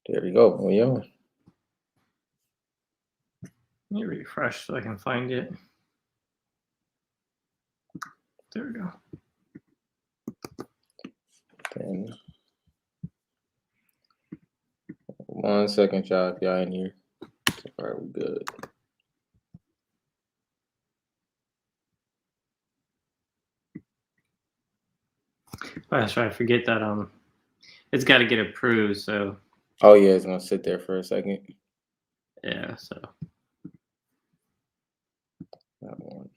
There we go. We on. Let me refresh so I can find it. There we go. And 1 second, y'all. If y'all in here, all right, we good. Oh, that's right. I forget that it's got to get approved. So Oh yeah, it's gonna sit there for a second. yeah. So That one.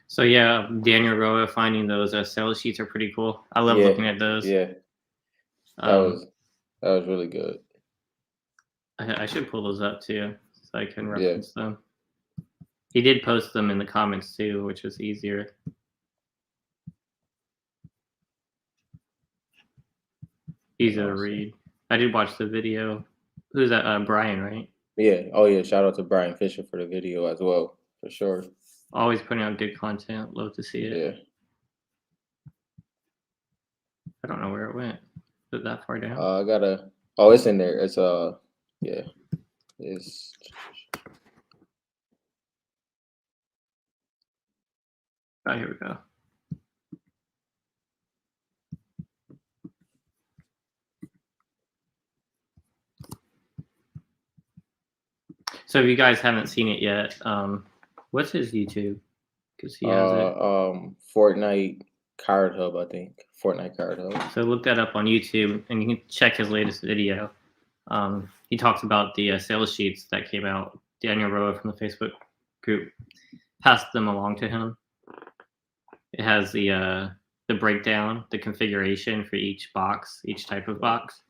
so yeah, Daniel Roa finding those sales sheets are pretty cool. I love looking at those. Yeah, that was really good. I should pull those up too so I can Yeah. reference them. He did post them in the comments too, which was easier. Easier to read. I did watch the video. Who's that? Brian, right? Yeah. Oh yeah. Shout out to Brian Fisher for the video as well, for sure. Always putting out good content. Love to see it. Yeah. I don't know where it went. Is it that far down? I gotta. Oh, it's in there. It's yeah. It's. Oh, here we go. So if you guys haven't seen it yet, what's his YouTube? Because he has it. Fortnite Card Hub, I think. Fortnite Card Hub. So look that up on YouTube, and you can check his latest video. He talks about the sales sheets that came out. Daniel Roa from the Facebook group passed them along to him. It has the breakdown, the configuration for each box, each type of box.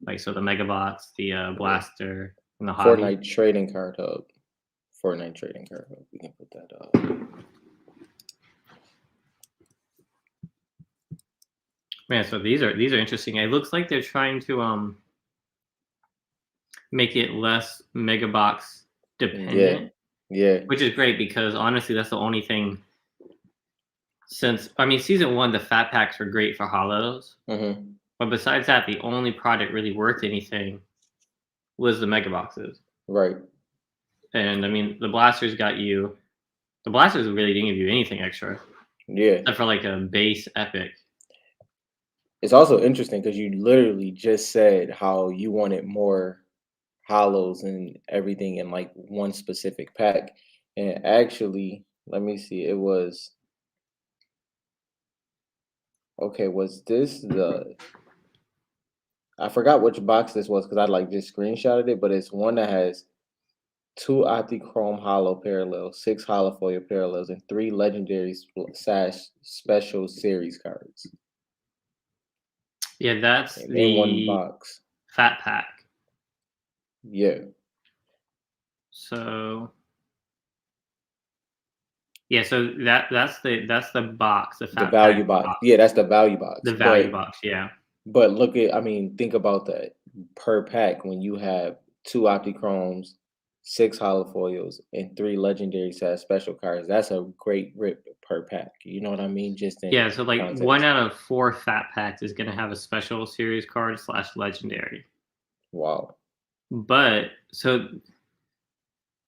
Like so, the Mega Box, the Blaster, and the Hobby. Fortnite Trading Card Hub. Fortnite Trading Card Hub. We can put that up. Man, so these are interesting. It looks like they're trying to make it less Mega Box dependent. Yeah. Which is great because honestly, that's the only thing. Since season 1, the fat packs were great for hollows, but besides that, the only product really worth anything was the Mega Boxes. Right. And the blasters got you. The blasters really didn't give you anything extra. Yeah. Except for like a base epic. It's also interesting because you literally just said how you wanted more hollows and everything in like one specific pack. And actually, let me see, it was okay, was this I forgot which box this was because I like just screenshotted it, but it's one that has 2 Optichrome Hollow Parallels, 6 Holofoil Parallels, and 3 Legendary Special Series cards. Yeah, that's in one box. Fat pack. Yeah. So yeah, so that's the box, the value box. Yeah, that's the value box. The value box, yeah. But look at, think about that per pack when you have 2 Optichromes, 6 Holofoils, and 3 Legendary special cards. That's a great rip per pack. You know what I mean? Just in yeah. So like context. 1 out of 4 fat packs is gonna have a special series card / legendary. Wow. But so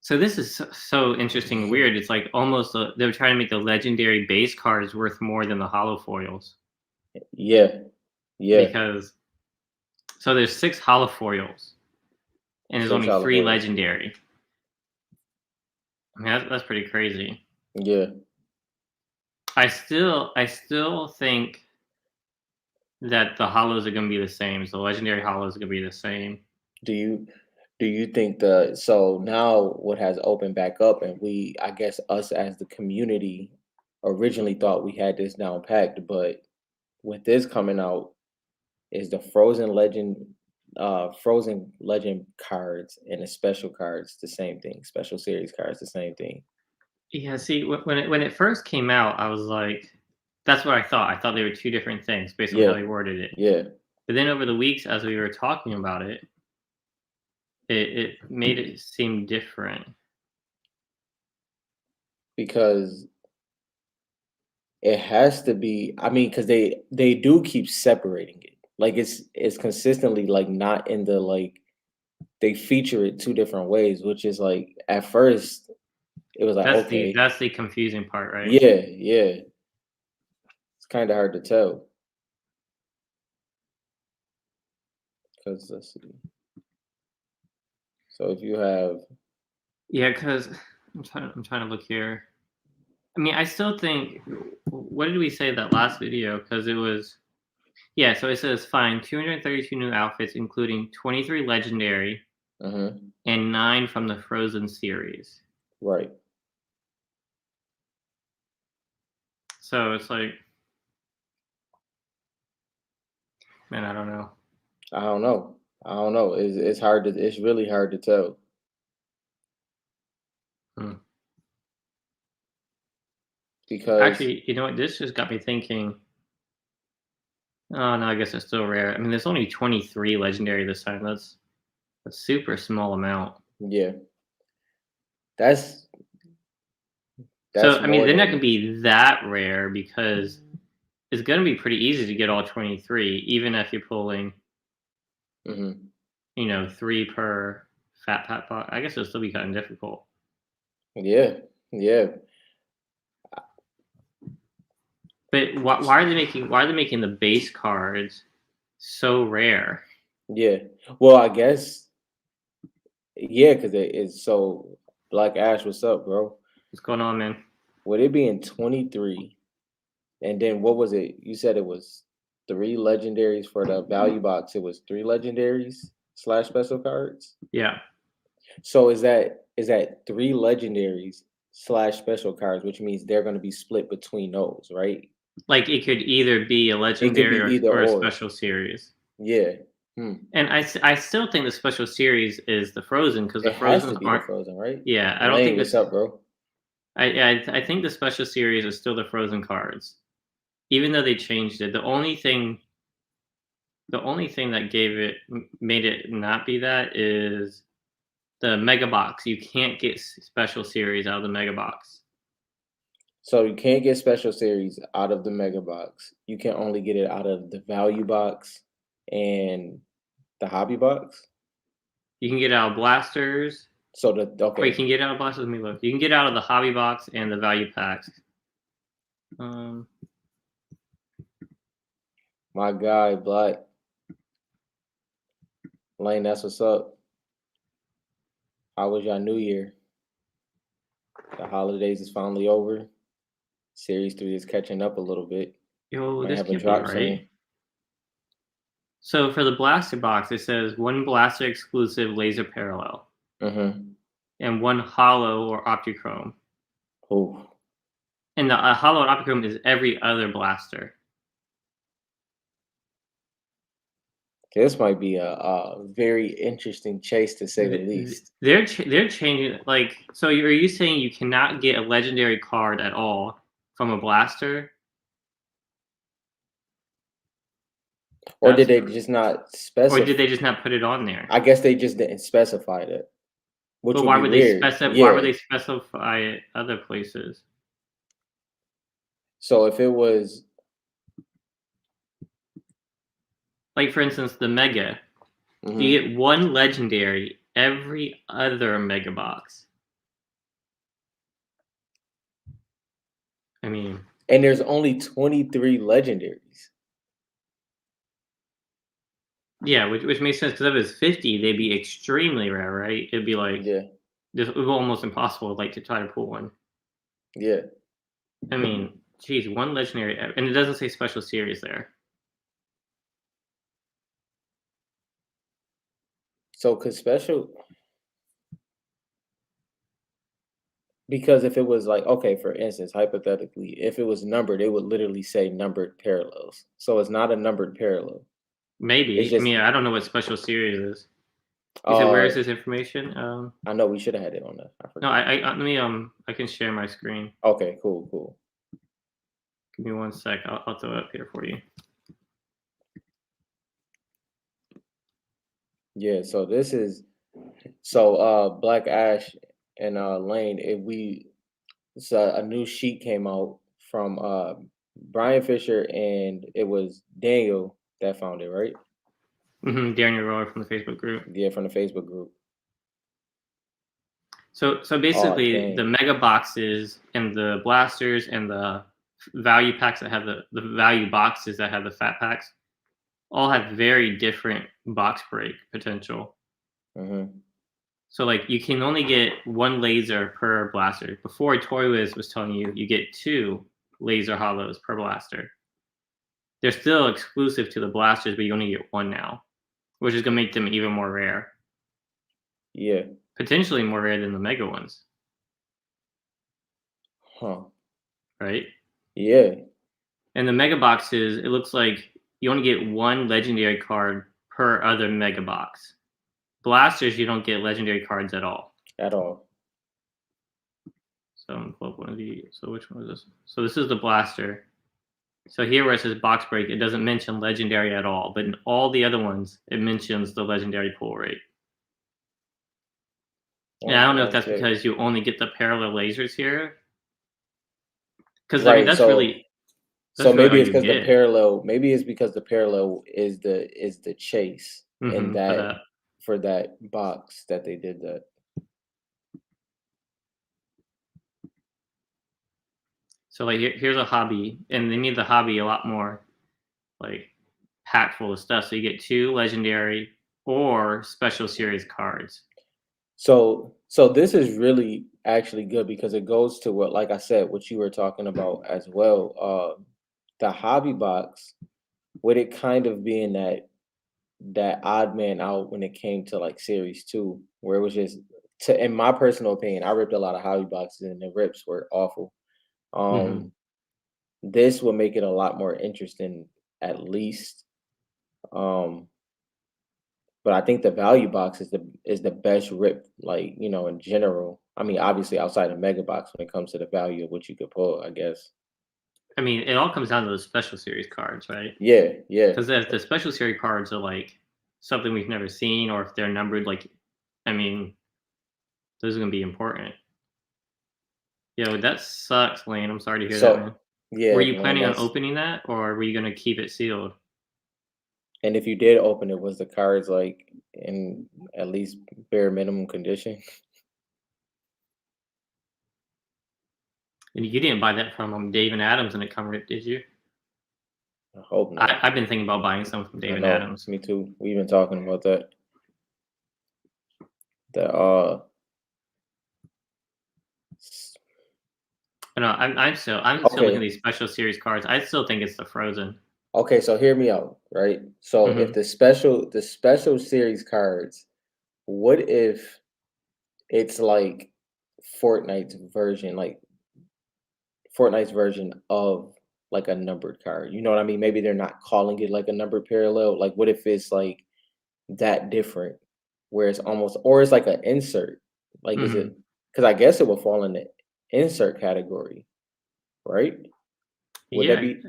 this is so interesting and weird. It's like almost they're trying to make the legendary base cards worth more than the holofoils. Yeah. Because so there's 6 holofoils and there's only 3 legendary. That's pretty crazy. Yeah. I still think that the holos are gonna be the same. So legendary holos are gonna be the same. Do you think so now what has opened back up, and I guess us as the community originally thought we had this down packed, but with this coming out, is the frozen legend cards and the special cards the same thing? Special series cards the same thing? Yeah, see, when it first came out, I was like, that's what I thought. I thought they were 2 different things based on how they worded it. Yeah. But then over the weeks, as we were talking about it, it made it seem different. because it has to be. I mean, because they do keep separating it. Like it's consistently like not in the like they feature it two different ways, which is like at first it was like okay, That's the confusing part, right? yeah, yeah, it's kind of hard to tell because let's see. So if you have, Yeah, because I'm trying to look here. I mean, I still think what did we say that last video? Because it was yeah, so it says find 232 new outfits, including 23 legendary hmm and 9 from the Frozen series. right, So it's like, man, I don't know. I don't know, I don't know. It's hard to, it's really hard to tell Hmm. because Actually, you know what? This just got me thinking. Oh no, I guess it's still rare. I mean, there's only 23 legendary this time. That's super small amount. yeah, that's So that's I mean, more they're not gonna than be that rare because it's gonna be pretty easy to get all 23, even if you're pulling, hmm 3 per fat pat box. I guess it'll still be kind of difficult. yeah, yeah, But why are they making the base cards so rare? yeah. Well, I guess yeah, because it is so. Black Ash, what's up, bro? What's going on, man? Would it be in 23? And then what was it? You said it was three legendaries for the value box. It was three legendaries slash special cards. Yeah, So is that three legendaries slash special cards, which means they're going to be split between those, right? like it could either be a It could be legendary either or a or. special series. Yeah. Hmm. And I still think the special series is the Frozen because the It has to Frozen's be the aren't. Frozen, right? Yeah, I don't Lane, think what's this. up, bro? I think the special series is still the Frozen cards, even though they changed it. The only thing that made it not be that is the Mega Box. You can't get special series out of the Mega Box. So you can't get special series out of the mega box. You can only get it out of the value box and the hobby box. You can get out of blasters. So the Wait, okay, can you get out of blasters? Let me look. You can get out of the hobby box and the value packs. Um, my guy Black Lane, that's what's up. How was your New Year? The holidays is finally over. Series 3 is catching up a little bit. yo, Might this have a can't be drop right. soon. So for the blaster box, it says one blaster exclusive laser parallel Mm-hmm. and one hollow or optichrome. Oh, And the hollow and optichrome is every other blaster. this might be a very interesting chase to say the least. They're changing like so. Are you saying you cannot get a legendary card at all from a blaster? Or did That's they just not or did specify? they just not put it on there? I guess they just didn't specify that, which But would why be would they weird. specify? Why would Yeah. they specify it other places? So if it was, Like for instance, the Mega. You mhm. get one legendary every other Mega box. I mean, And there's only 23 legendaries. yeah, which makes sense because if it's 50, they'd be extremely rare, right? It'd be like Yeah. this would be almost impossible, like to try to pull one. Yeah. I mean, geez, one legendary, and it doesn't say special series there. So could special because if it was like okay, for instance, hypothetically, if it was numbered, it would literally say numbered parallels. So it's not a numbered parallel. It's Maybe. I just mean, I don't know what special series is. You said where uh is this information? I know we should have had it on that. I No, forgot. let me I can share my screen. Okay, cool, cool. Give me one sec. I'll throw it up here for you. Yeah, so this is So Black Ash and Lane, so a new sheet came out from Brian Fisher, and it was Daniel that found it, right? Daniel Roy from the Facebook group. Yeah, from the Facebook group. So Oh basically, the dang. mega boxes and the blasters and the value packs that have the value boxes that have the fat packs all have very different box break potential. Hmm. So like you can only get one laser per blaster. Before Toy Wiz was telling you you get two laser hollows per blaster. They're still exclusive to the blasters, but you only get one now, which is gonna make them even more rare. Yeah. Potentially more rare than the mega ones, Huh. right? Yeah. And the mega boxes, it looks like you only get one legendary card per other mega box. Blasters, you don't get legendary cards at all. At all. So I'm gonna pull up one of the. So which one is this? So this is the blaster. So here where it says box break, it doesn't mention legendary at all, but in all the other ones, it mentions the legendary pull rate. And I Oh, don't know if that's that's it. because you only get the parallel lasers here, because I mean Right. So that's really all maybe it's you because the get. parallel. Maybe it's because the parallel is the chase, and For that that. for that box that they did that. So like here's a hobby, and they made the hobby a lot more like packed full of stuff. So you get two legendary or special series cards. So this is really actually good because it goes to what, like I said, what you were talking about as well. The hobby box, with it kind of being that odd man out when it came to like series two, where it was just in my personal opinion, I ripped a lot of hobby boxes and the rips were awful. hmm Um, this will make it a lot more interesting, at least. Um, But I think the value box is the best rip, like, in general. I mean, obviously outside of mega box when it comes to the value of what you could pull, I guess. I mean, it all comes down to the special series cards, right? Yeah, yeah. Because if the special series cards are like something we've never seen, or if they're numbered, like, I mean, those are gonna be important. Yo, that sucks, Lane. I'm sorry to hear that, man. So Were yeah, you man, planning on that's opening that, or were you gonna keep it sealed? and if you did open it, was the cards like in at least bare minimum condition? And you didn't buy that from Dave and Adams and it come ripped, did you? I hope not. I've been thinking about buying some from I Dave and know, Adams. me too. We've been talking about that. The s- But no, I'm still looking at okay. these special series cards. I still think it's the Frozen. Okay, so hear me out, right? So if hmm the special series cards, what if it's like Fortnite's version, like Fortnite's version of like a numbered card. You know what I mean? Maybe they're not calling it like a numbered parallel. Like, what if it's like that different, where it's almost, or it's like an insert? Like, is hmm it? Because I guess it would fall in the insert category, right? Would that Yeah, be?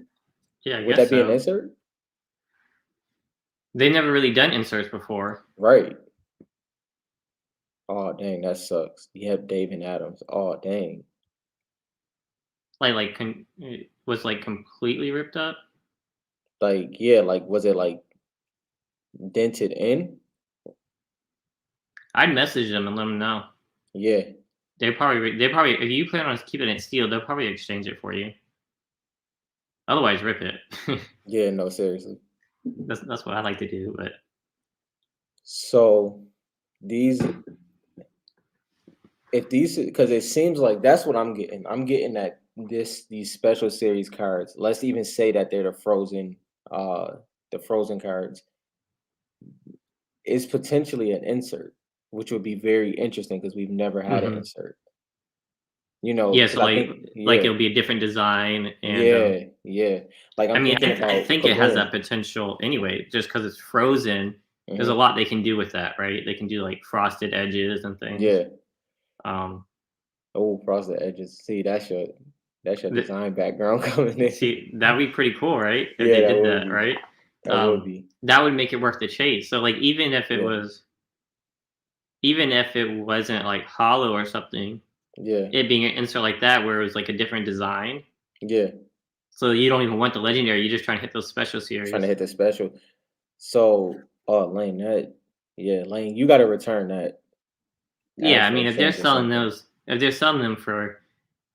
yeah, I Would guess that be an so. insert? They never really done inserts before. Right. Oh dang, that sucks. Yep, Dave and Adams. Oh dang. It was like completely ripped up. Like yeah, like was it like dented in? I'd message them and let them know. Yeah. They probably if you plan on keeping it sealed, they'll probably exchange it for you. Otherwise, rip it. Yeah. No, seriously. That's what I like to do. But So these if these because it seems like that's what I'm getting. I'm getting that these special series cards. Let's even say that they're uh the frozen cards is potentially an insert, which would be very interesting because we've never had an hmm insert. yeah, Because so I think like yeah, it'll be a different design, and yeah. Like I I'm mean, thinking I about think it has that Kaboom. potential anyway. Just because it's frozen, there's a Hmm. lot they can do with that, right? They can do like frosted edges and things. Yeah. Um, Oh, frosted edges. See, that's your th- design background coming in. See, that'd be pretty cool, right? If Yeah, they that did would that, be. right? That would be. That would make it worth the chase. So, like, even if it Yeah. was even if it wasn't like hollow or something, Yeah. it being an insert like that where it was like a different design. Yeah. So you don't even want the legendary, you're just trying to hit those special Trying to series. hit the special. So, oh, Lane, yeah, Lane, you got to return that Yeah, I actual mean, exchange or something. if they're selling them for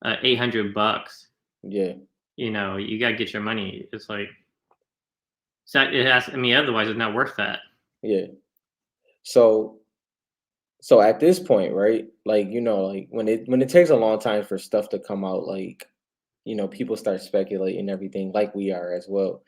$800, Yeah. you gotta get your money. It's like it has. I mean, otherwise, it's not worth that. Yeah. So, so at this point, right? Like, like when it takes a long time for stuff to come out, like, people start speculating everything, like we are as well.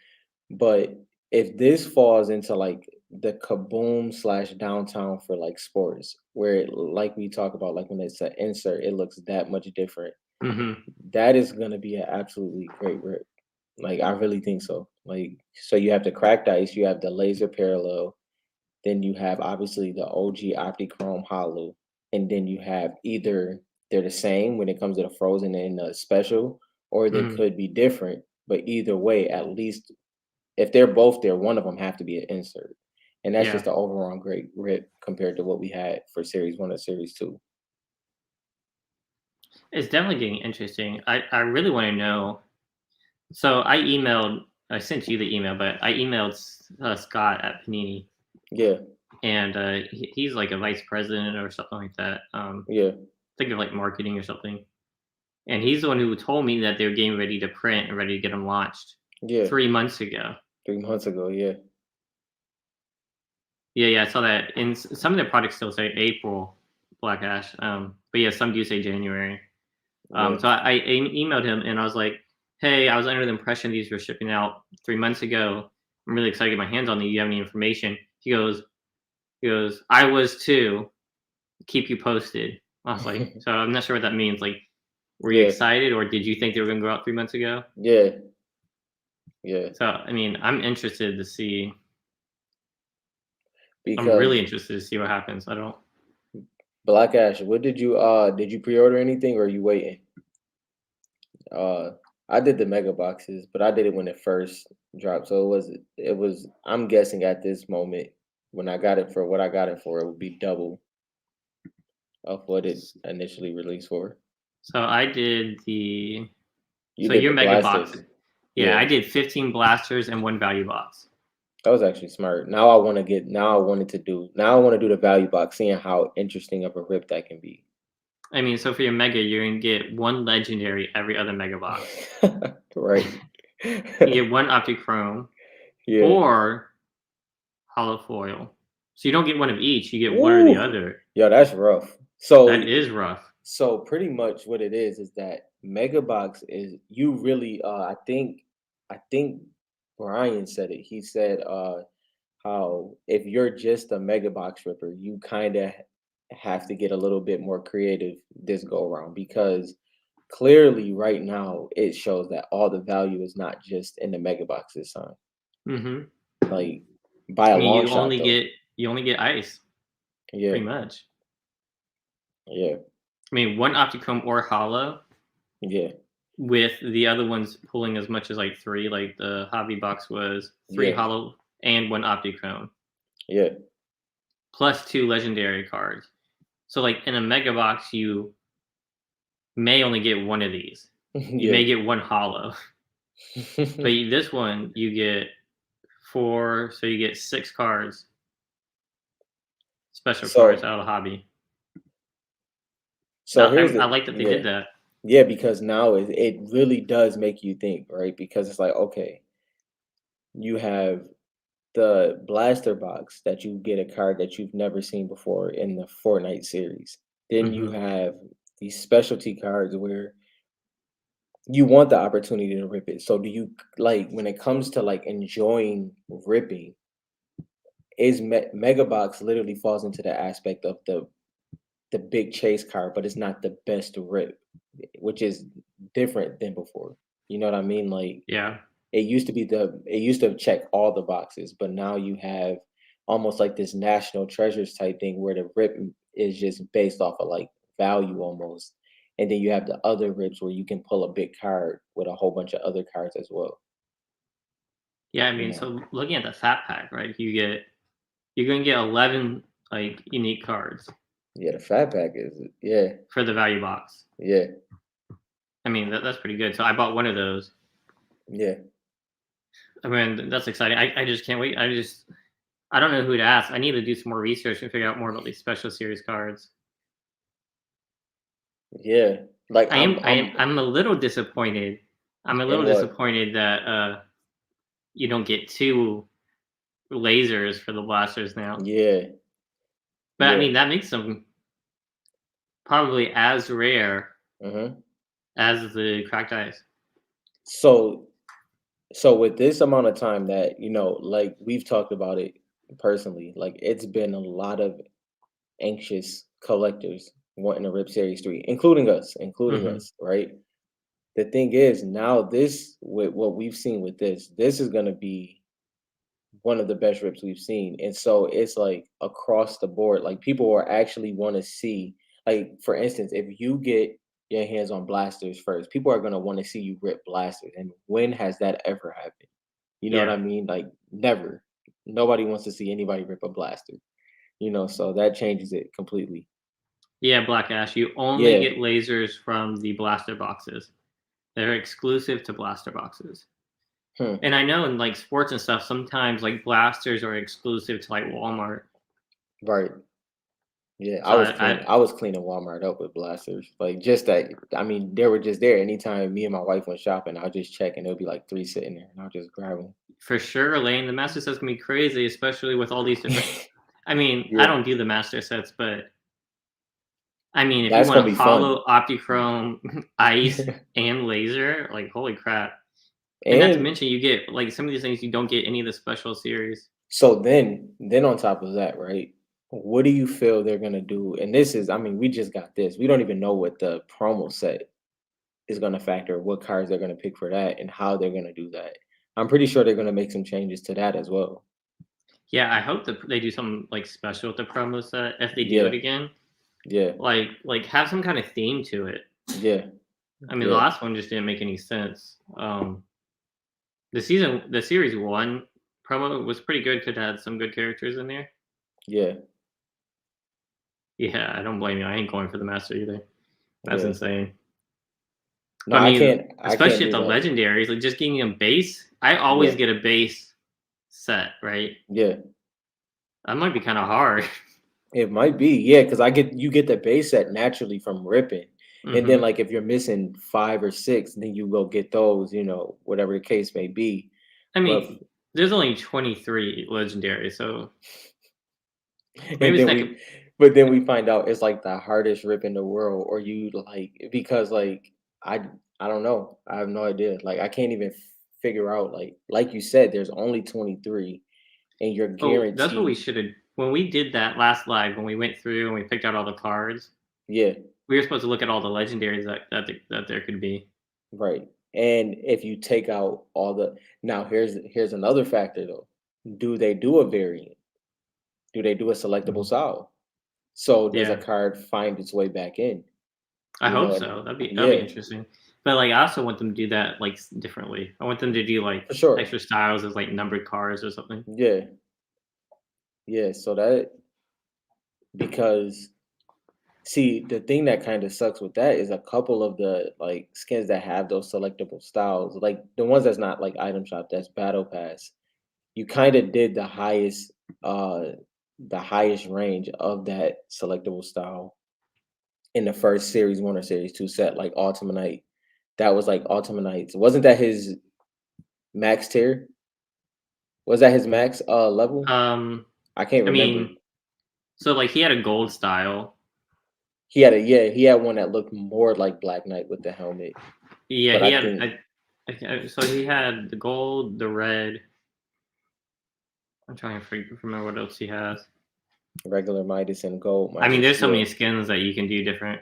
But if this falls into like the kaboom slash downtown for like sports, where like we talk about, like when it's an insert, it looks that much different. Hmm. That is gonna be an absolutely great rip. Like I really think so. Like so you have the cracked ice, you have the laser parallel, then you have obviously the OG Optichrome Hollow, and then you have either they're the same when it comes to the frozen and the special, or they Hmm. could be different. But either way, at least if they're both there, one of them have to be an insert. And that's Yeah, just the overall great rip compared to what we had for series one and series two. it's definitely getting interesting. I really want to know. So I sent you the email, but I emailed Scott at Panini, Yeah, and he's like a vice president or something like that. yeah, Think of like marketing or something. And he's the one who told me that they were getting ready to print and ready to get them launched yeah. 3 months ago. 3 months ago, yeah, Yeah, yeah, I saw that. And some of their products still say April Black Ash. But yeah, some do say January. yeah. So emailed him and I was like, "Hey, I was under the impression these were shipping out 3 months ago. I'm really excited to get my hands on these. Do you have any information?" He goes, "I was too. Keep you posted." I was like, "So I'm not sure what that means. Like, were you Yeah, excited or did you think they were going to go out 3 months ago?" yeah, yeah. So I mean, I'm interested to see. I'm really Because interested to see what happens. I don't. Black Ash, what did you pre-order anything or are you waiting? Uh I did the mega boxes, but I did it when it first dropped. So it was I'm guessing at this moment when I got it for what I got it for, it would be double of what it initially released for. So I did the. You So did your the mega box. blasters. Yeah, Yeah. I did 15 blasters and one value box. That was actually smart. Now I want to do the value box, seeing how interesting of a rip that can be. I mean, so for your mega, you're gonna get one legendary every other mega box. Right. You get one Optichrome Yeah. or hollow foil. So you don't get one of each. You get one or the Ooh. other. Yeah, that's rough. That is rough. So pretty much what it is that mega box is you really I think Brian said it. He said how if you're just a mega box ripper, you kind of have to get a little bit more creative this go around because clearly right now it shows that all the value is not just in the mega box this time. Hmm. Like by I a mean, long shot though. you only get ice Yeah, pretty much. yeah, I mean, one Optichrome or hollow yeah, with the other ones pulling as much as like three. Like the hobby box was three yeah, hollow and one Optichrome yeah, plus two legendary cards. So like in a mega box, you may only get one of these. You yeah. may get one hollow, but this one you get four. So you get six cards, special cards so out of the hobby. so here's I the like that they yeah. did that. Yeah, because now it really does make you think, right? Because it's like, okay, you have the blaster box that you get a card that you've never seen before in the Fortnite series. Then you Hmm. have these specialty cards where you want the opportunity to rip it. So do you like when it comes to like enjoying ripping, is Mega Box literally falls into the aspect of the big chase card, but it's not the best to rip, which is different than before. You know what I mean? Like Yeah, it used to check all the boxes, but now you have almost like this national treasures type thing where the rip is just based off of like value almost. And then you have the other rips where you can pull a big card with a whole bunch of other cards as well. yeah. I You mean, know? so looking at the fat pack, right? You're gonna get 11 like unique cards. Yeah, the fat pack is yeah, for the value box. yeah, I mean, that's pretty good. So I bought one of those. yeah, I mean, that's exciting. I just can't wait. I don't know who to ask. I need to do some more research and figure out more about these special series cards. yeah. Like I'm a little disappointed. I'm a in little what? disappointed that you don't get two lasers for the blasters now. Yeah, But I yeah. mean that makes them probably as rare Hmm. as the cracked ice. So so with this amount of time that like we've talked about it personally, like it's been a lot of anxious collectors wanting to rip Series 3, including Hmm. us, right? The thing is, now this with what we've seen with this is gonna be one of the best rips we've seen. And so it's like across the board, like people are actually want to see, like for instance, if you get your hands on blasters first, people are gonna want to see you rip blasters. And when has that ever happened? You know what Yeah, I mean? Like never. Nobody wants to see anybody rip a blaster. So that changes it completely. yeah, Black Ash. You only Yeah. get lasers from the blaster boxes. They're exclusive to blaster boxes. Hmm. And I know in like sports and stuff, sometimes like blasters are exclusive to like Walmart. Right. Yeah, So I I was cleaning Walmart up with blasters. Like just that I mean, they were just there. Anytime me and my wife went shopping, I'll just check and there'll be like three sitting there and I'll just grab them. for sure, Lane, the master set's gonna be crazy, especially with all these different. I mean, I Yeah. don't do the master sets, but I mean, if you That's want gonna a be fun. hollow, optichrome, ice, and laser, like holy crap! And not to And mention, you get like some of these things you don't get any of the special series. so then on top of that, right? What do you feel they're gonna do? And this is, I mean, we just got this. We don't even know what the promo set is gonna factor, what cards they're gonna pick for that, and how they're gonna do that. I'm pretty sure they're gonna make some changes to that as well. Yeah, I hope that they do something like special with the promo set if they do it Yeah, again. yeah, Like have some kind of theme to it. yeah, I mean, the yeah, last one just didn't make any sense. The series one promo was pretty good. Could have had some good characters in there. yeah, Yeah, I don't blame you. I ain't going for the master either. That's yeah. insane. No, But I mean, I can't especially at do the that. legendaries, like just getting a base. I always Yeah, get a base set, right? yeah. That might be kind of hard. It might be, yeah, because I get you get the base set naturally from ripping. And then Hmm. like if you're missing five or six, then you go get those, whatever the case may be. I But mean, there's only 23 legendaries, so maybe and it's then like we but then we find out it's like the hardest rip in the world, or you like because like I I don't know. I have no idea. Like I can't even figure out like you said, there's only 23 and you're oh, that's what we guaranteed. should have. When we did that last live, when we went through and we picked out all the cards, Yeah, we were supposed to look at all the legendaries that there could be. right. And if you take out all the now here's another factor though. Do they do a variant? Do they do a selectable style? So does a Yeah, card find its way back in? I You know hope what? so. That'd be Yeah, interesting. But like, I also want them to do that like differently. I want them to do like for sure. extra styles as like numbered cards or something. Yeah, yeah. So that because see the thing that kind of sucks with that is a couple of the like skins that have those selectable styles, like the ones that's not like item shop, that's battle pass. You kind of did uh the highest range of that selectable style in the first series one or series two set, like Ultimate Night. That was like Ultimate Nights. Wasn't that his max tier? Was that his max level? Um, I can't I remember. mean, so like he had a gold style. He had one that looked more like Black Knight with the helmet. Yeah, But he I had. think So he had the gold, the red. I'm trying to remember what else he has. regular Midas and gold I mean, Midas. there's so Yeah, many skins that you can do different.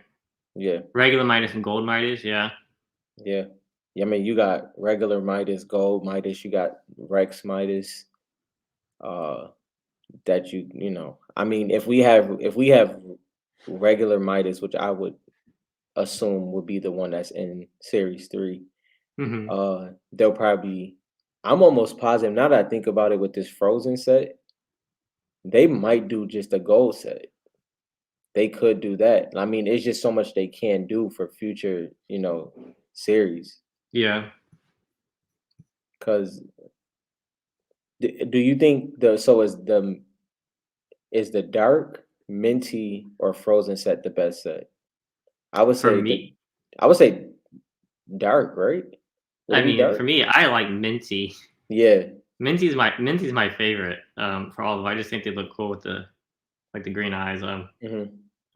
yeah, Regular Midas and gold Midas, yeah. yeah. Yeah, I mean, you got regular Midas, gold Midas, you got Rex Midas, uh, that I mean, if we have regular Midas, which I would assume would be the one that's in series three, Hmm. they'll probably I'm almost positive now that I think about it with this frozen set, they might do just a gold set. they could do that. I mean, it's just so much they can do for future, series. Yeah. Because do you think is the dark, minty, or frozen set the best set? I would For say me, dark, right? Would I it be mean, for dark? me, I like minty. Yeah. Minty's my favorite, for all of them. I just think they look cool with the green eyes. Hmm.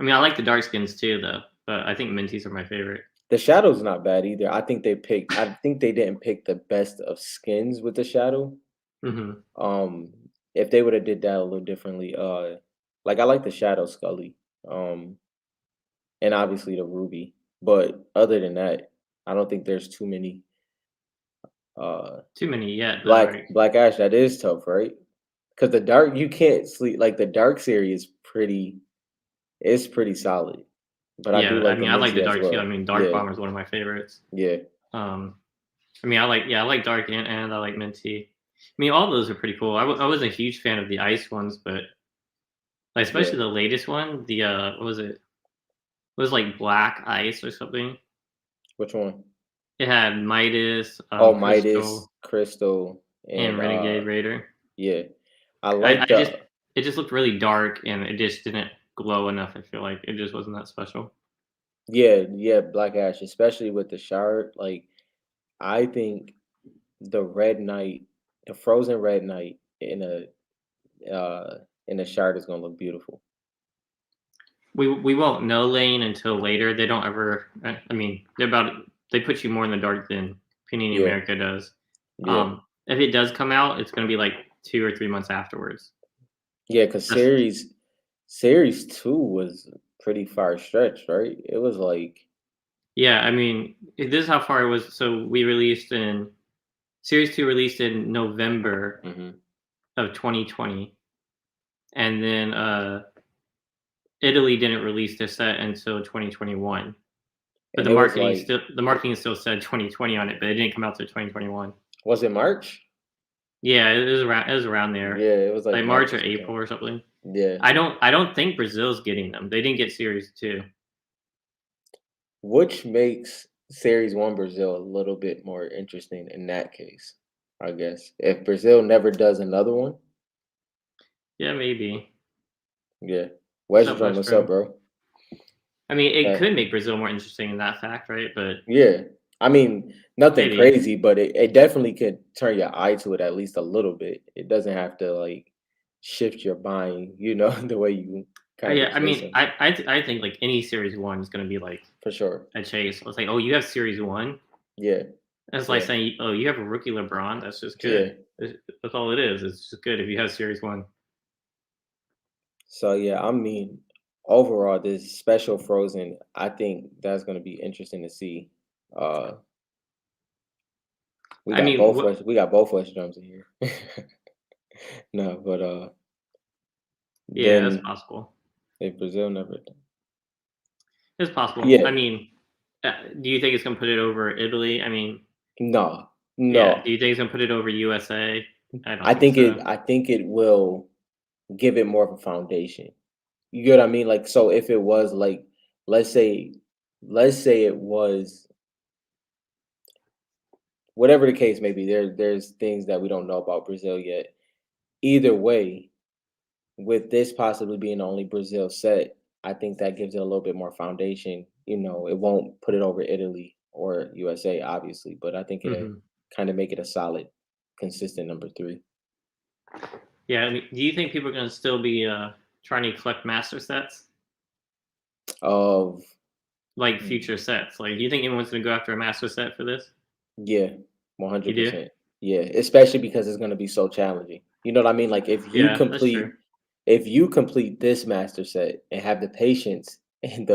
I mean, I like the dark skins too, though, but I think minties are my favorite. The shadow's not bad either. I think they didn't pick the best of skins with the shadow. Mhm. Um, if they would have did that a little differently, like I like the shadow Scully, um, and obviously the Ruby. But other than that, I don't think there's too many. Uh, Too many yet, though, Black right? Black Ash, that is tough, right? Because the dark, you can't sleep. Like the dark series, it's pretty solid. But I do Yeah, I like the mean, I like the Minty as dark too. I well. mean, Dark Yeah, Bomber is one of my favorites. yeah, Um, I mean, I like dark and I like minty. I mean, all those are pretty cool. I wasn't a huge fan of the ice ones, but like, yeah. especially the latest one, what was it? It was like black ice or something. Which one? It had Midas, Oh, Midas, Crystal, Crystal, and and Renegade Raider. yeah. I I, like I just the it just looked really dark and it just didn't glow enough. I feel like it just wasn't that special. Yeah, yeah, Black Ash, especially with the shard. Like I think the Red Knight, the frozen Red Knight in a shard is gonna look beautiful. We won't know Lane until later. They don't ever. I mean, they put you more in the dark than Panini Yeah, America does. yeah, If it does come out, it's going to be like 2 or 3 months afterwards. yeah. Cause That's series two was pretty far stretched, right? It was like, Yeah. I mean, this is how far it was. So we released in Series Two released in November mhm. of 2020, and then Italy didn't release their set until 2021. But And it was like, the marketing still said 2020 on it, but it didn't come out till 2021. was it March? Yeah, it was around there, Yeah, it was like like March March or or something. April or something. Yeah. I don't think Brazil's getting them. They didn't get Series 2. Which makes Series 1 Brazil a little bit more interesting in that case, I guess. If Brazil never does another one, Yeah, maybe. yeah. What's West up, Drum, what's up, Mushroom? bro? I mean, it Uh, could make Brazil more interesting in that fact, right? But yeah. I mean, nothing maybe. crazy, but it definitely could turn your eye to it at least a little bit. It doesn't have to like shift your buying, the way you kind Yeah, of I chase mean, them. I think like any Series 1 is gonna be like For sure. a chase. It's like, "Oh, you have Series 1?" Yeah. That's like Yeah. saying, "Oh, you have a rookie LeBron?" That's just Yeah. good. That's all it is. It's just good if you have Series 1. So yeah, I mean, overall, this special Frozen, I think that's gonna be interesting to see. Uh we I got mean, both what West drums in here. No, but Yeah, that's then possible. if Brazil never It's possible. I yeah, mean, do you think it's gonna put it over Italy? I mean, no, yeah. Do no. you think it's gonna put it over USA? I don't think so. I think it will give it more of a foundation. You get what I mean? Like, so if it was like, let's say, it was whatever the case may be, there's things that we don't know about Brazil yet. Either way, with this possibly being the only Brazil set, I think that gives it a little bit more foundation. It won't put it over Italy or USA, obviously, but I think it'll Hmm. kind of make it a solid, consistent number three Yeah. I mean, do you think people are gonna still be trying to collect master sets, of like future sets? Like, do you think anyone's gonna go after a master set for this? yeah, You do? 100%. Yeah, especially because it's going to be so challenging. You know what I mean? Like Yeah, that's true. if you complete this master set and have the patience and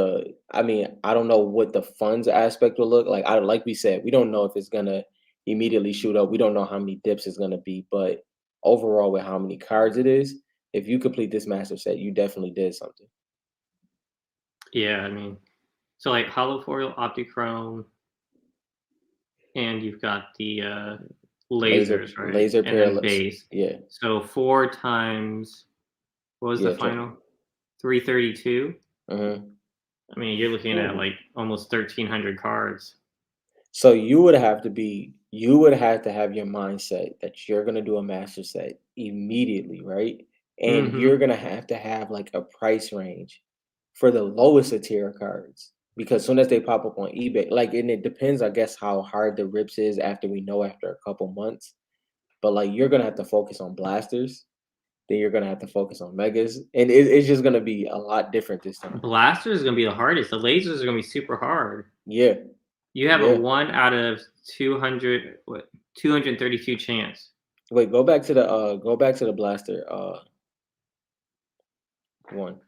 I mean, I don't know what the funds aspect will look like. Like we said, we don't know if it's going to immediately shoot up. We don't know how many dips it's going to be, but overall with how many cards it is, if you complete this master set, you definitely did something. Yeah, I mean, so like hollow foil, optichrome, and you've got the lasers, right? Laser And then paralysis. base. Yeah. So 4 times, what was the Yeah, final? 332. Mhm. I mean, you're looking at Ooh. like almost 1,300 cards. So you would have to have your mindset that you're gonna do a master set immediately, right? And you're Mm-hmm. gonna have to have like a price range for the lowest of tier cards. Because soon as they pop up on eBay, like and it depends, I guess, how hard the rips is after we know after a couple months. But like you're gonna have to focus on blasters, then you're gonna have to focus on megas, and it's just gonna be a lot different this time. Blaster is gonna be the hardest. The lasers are gonna be super hard. Yeah, You have a yeah. 1 out of 200, what, 232 chance. Wait, go back to the blaster one.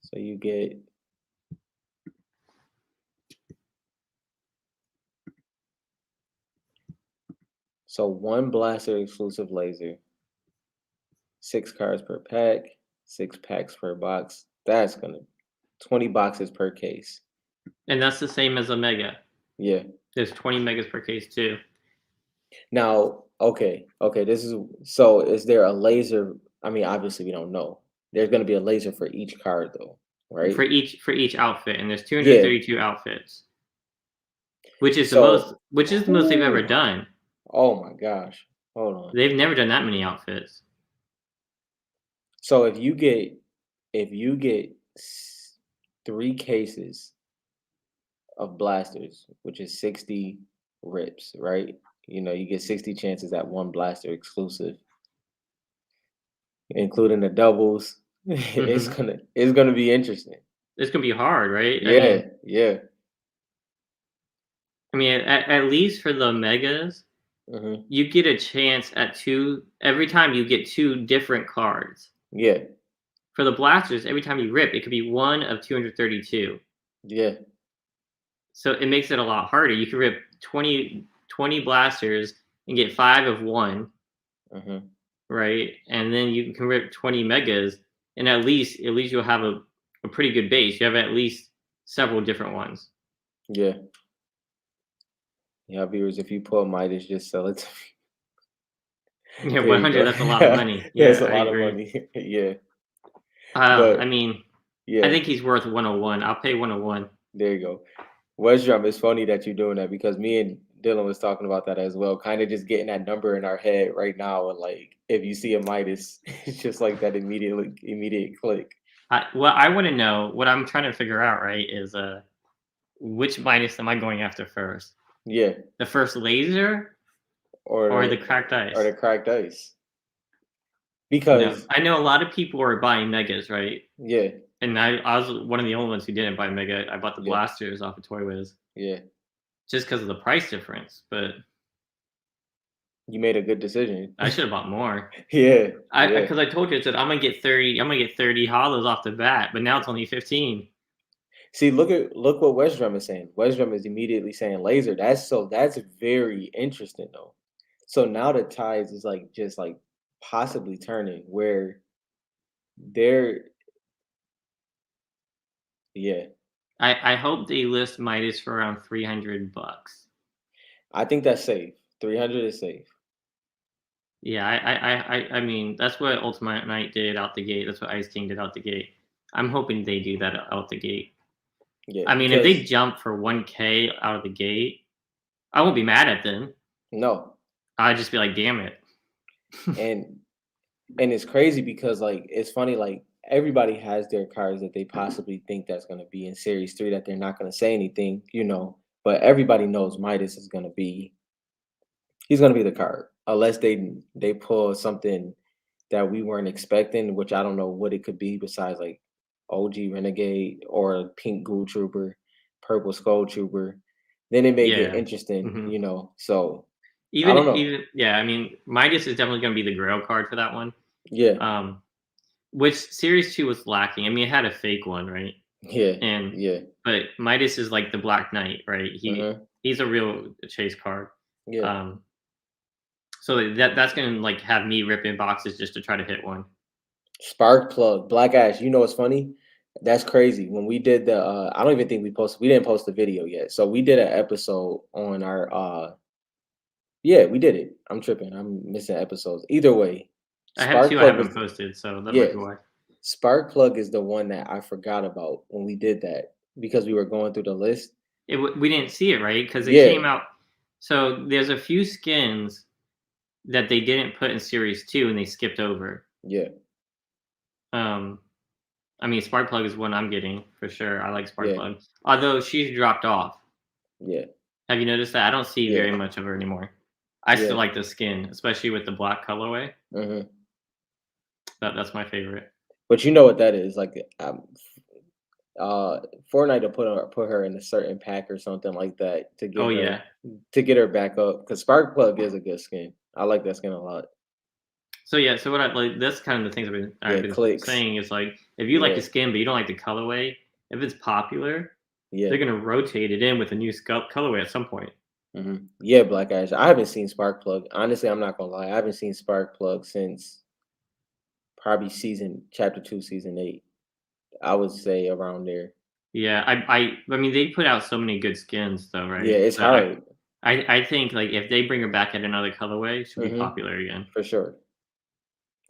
So you get so one blaster exclusive laser, 6 cards per pack, 6 packs per box. That's gonna 20 boxes per case. And that's the same as a mega. Yeah. There's 20 megas per case too. Now, okay, this is so is there a laser? I mean, obviously we don't know. There's gonna be a laser for each card though, right? For each outfit, and there's Yeah. 232 outfits, which is the most So, which is the most they've ever whew, done. oh my gosh. Hold on. They've never done that many outfits. So if you get 3 cases of blasters, which is 60 rips, right? You know, you get 60 chances at one blaster exclusive, including the doubles. Mhm. It's gonna be interesting. It's gonna be hard, right? I mean Yeah, yeah. I mean, at least for the megas, Hmm. you get a chance at 2 every time you get 2 different cards. Yeah, For the blasters, every time you rip, it could be 1 of 232. yeah. So it makes it a lot harder. You could rip 20 blasters and get 5 of 1, Hmm. right? And then you can rip 20 megas, and at least you'll have a pretty good base. You have at least several different ones. Yeah. Yeah, viewers, if you pull Midas, just sell it to me. Yeah, There you 100, go. that's a lot of money. That's Yeah, a I lot of agree. money. Yeah. I But mean, I yeah, think he's worth 101. I'll pay 101. there you go. West Drum, it's funny that you're doing that because me and Dylan was talking about that as well. Kind of just getting that number in our head right now. And like if you see a Midas, it's just like that immediate click. What I want to know, what I'm trying to figure out, right, is which minus am I going after first? Yeah. The first laser Or or the the cracked or ice? the cracked ice. No, Because I know a lot of people are buying megas, right? yeah, And I was one of the only ones who didn't buy mega. I bought the yeah, blasters off of Toy Wiz yeah. just because of the price difference. But You made a good decision. I should have bought more. Yeah, I yeah. because I told you I said I'm gonna get 30. I'm gonna get 30 hollows off the bat, but now it's only 15. See, look what West Drum is saying. West Drum is immediately saying laser. That's very interesting though. So now the tides is like just like possibly turning where they're yeah. I hope they list Midas for around $300. I think that's safe. 300 is safe. Yeah, I mean that's what Ultimate Knight did out the gate. That's what Ice King did out the gate. I'm hoping they do that out the gate. Yeah, I mean, if they because jump for 1K out of the gate, I won't be mad at them. no. I'd just be like, damn it. And and it's crazy because like it's funny like everybody has their cards that they possibly think that's going to be in series 3 that they're not going to say anything, you know, but everybody knows Midas is going to be he's going to be the card unless they pull something that we weren't expecting, which I don't know what it could be besides like OG Renegade or Pink Ghoul Trooper, Purple Skull Trooper. Then it may get Yeah. interesting, hmm you know. So I Even don't know. even yeah, I mean, Midas is definitely going to be the Grail card for that one. Yeah, Um, which Series 2 was lacking. I mean, it had a fake one, right? yeah, And yeah, but Midas is like the Black Knight, right? uh-huh, He's a real chase card. yeah. Um, so that's gonna like have me ripping boxes just to try to hit one. Spark plug, Black Ash. You know what's funny? That's crazy. When we did the I don't even think we didn't post the video yet. So we did an episode on our yeah, we did it. I'm tripping. I'm missing episodes. Either way, I have Spark two I plug haven't was posted, so that might yeah. be why. Sparkplug is the one that I forgot about when we did that because we were going through the list. We didn't see it, right? Because it Yeah, came out. So there's a few skins that they didn't put in Series 2 and they skipped over. yeah, Um, I mean, Sparkplug is one I'm getting for sure. I like yeah, Sparkplug, although she's dropped off. yeah, Have you noticed that? I don't see yeah, very much of her anymore. I yeah. still like the skin, especially with the black colorway. Hmm. That's my favorite. But you know what that is like? Uh, Fortnite to put her in a certain pack or something like that Oh yeah. to get her back up. Because Sparkplug is a good skin. I like that skin a lot. So yeah. So what I like, that's kind of the things I've Yeah, been clicks. saying is like, if you like the Yeah, skin but you don't like the colorway, if it's popular, yeah. they're gonna rotate it in with a new colorway at some point. Yeah, Black Ash. I haven't seen Sparkplug. Honestly, I'm not gonna lie. I haven't seen Sparkplug since probably season chapter 2, season 8. I would say around there. Yeah, I mean they put out so many good skins though, Yeah, right? it's That hard. I think like if they bring her back at another colorway, she'll be Hmm. popular again For sure.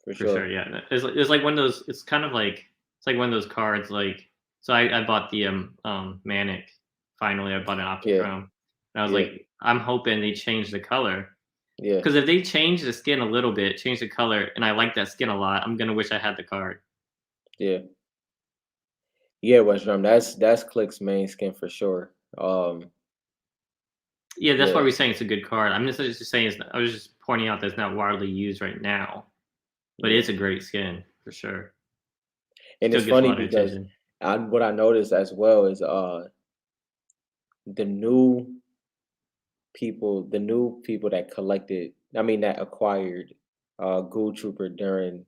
For for sure. sure. Yeah, it's like one of those. It's kind of like it's like one of those cards. Like so, I bought the Manic. Finally, I bought an Yeah. Optichrome. And I was Yeah. like, I'm hoping they change the color Yeah. because if they change the skin a little bit, change the color, and I like that skin a lot, I'm gonna wish I had the card. Yeah. Yeah, West Drum. That's Click's main skin for sure. Yeah, that's why Yeah. we're saying it's a good card. I'm just saying I was just pointing out that it's not widely used right now, but Yeah. it's a great skin for sure. And Still it's gets a funny lot of because attention. what I noticed as well is the new people that collected, I mean that acquired Ghoul Trooper during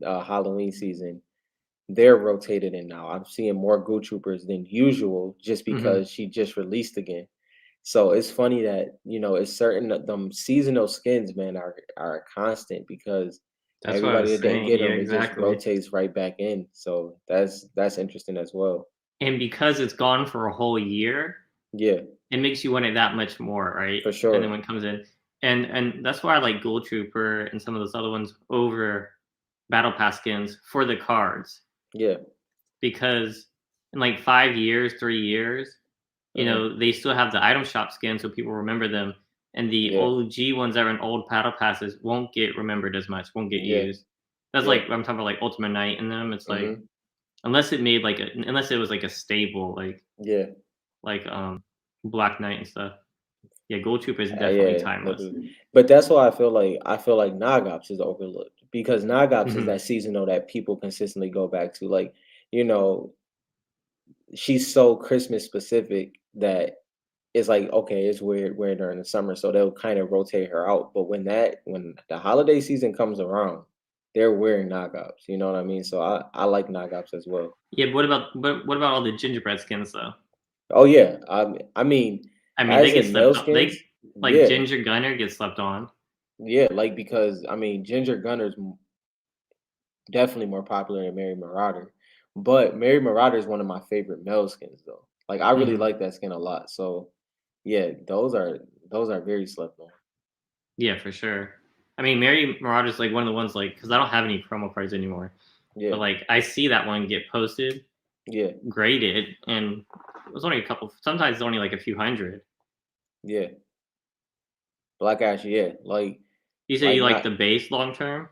Halloween season, they're rotated in now. I'm seeing more Ghoul Troopers than usual just Hmm. because she just released again. So it's funny that it's certain that them seasonal skins, man, are a constant because That's what I everybody was that didn't saying. get Yeah, them, it just exactly. rotates right back in. So that's interesting as well. And because it's gone for a whole year, Yeah, it makes you want it that much more, right? for And then sure. when it comes in, and that's why I like Ghoul Trooper and some of those other ones over Battle Pass skins for the cards Yeah. because in like 5 years, 3 years, Uh-huh. they still have the item shop skins, so people remember them. And the Yeah. OG ones that are in old battle passes won't get remembered as much, won't get Yeah. used. That's Yeah. like I'm talking about like Ultimate Knight in them. It's like Mhm. unless it was like a stable Yeah. like Black Knight and stuff. Yeah, Gold Trooper is definitely Yeah, timeless. definitely. But that's why I feel like Nogops is overlooked because Nogops is Hmm. that seasonal that people consistently go back to. Like, you know, she's so Christmas specific that it's like, okay, it's weird wearing her in the summer, so they'll kind of rotate her out. But when the holiday season comes around, they're wearing Nogops. You know what I mean? So I like Nogops as well. Yeah, but what about all the gingerbread skins though? Oh yeah, I mean, I mean, they as get in male slept on. skins, Like yeah, Ginger Gunner gets slept on. yeah, like because I mean, Ginger Gunner's definitely more popular than Mary Marauder. But Mary Marauder is one of my favorite male skins though. Like I really Hmm. like that skin a lot. So yeah, those are very slept on. Yeah, for sure. I mean, Mary Marauders like one of the ones like because I don't have any promo cards anymore, Yeah, but like I see that one get posted, yeah, graded, and it was only a couple. Sometimes it's only like a few hundred. yeah. Black Ash, yeah. You say Like you like not the base long term?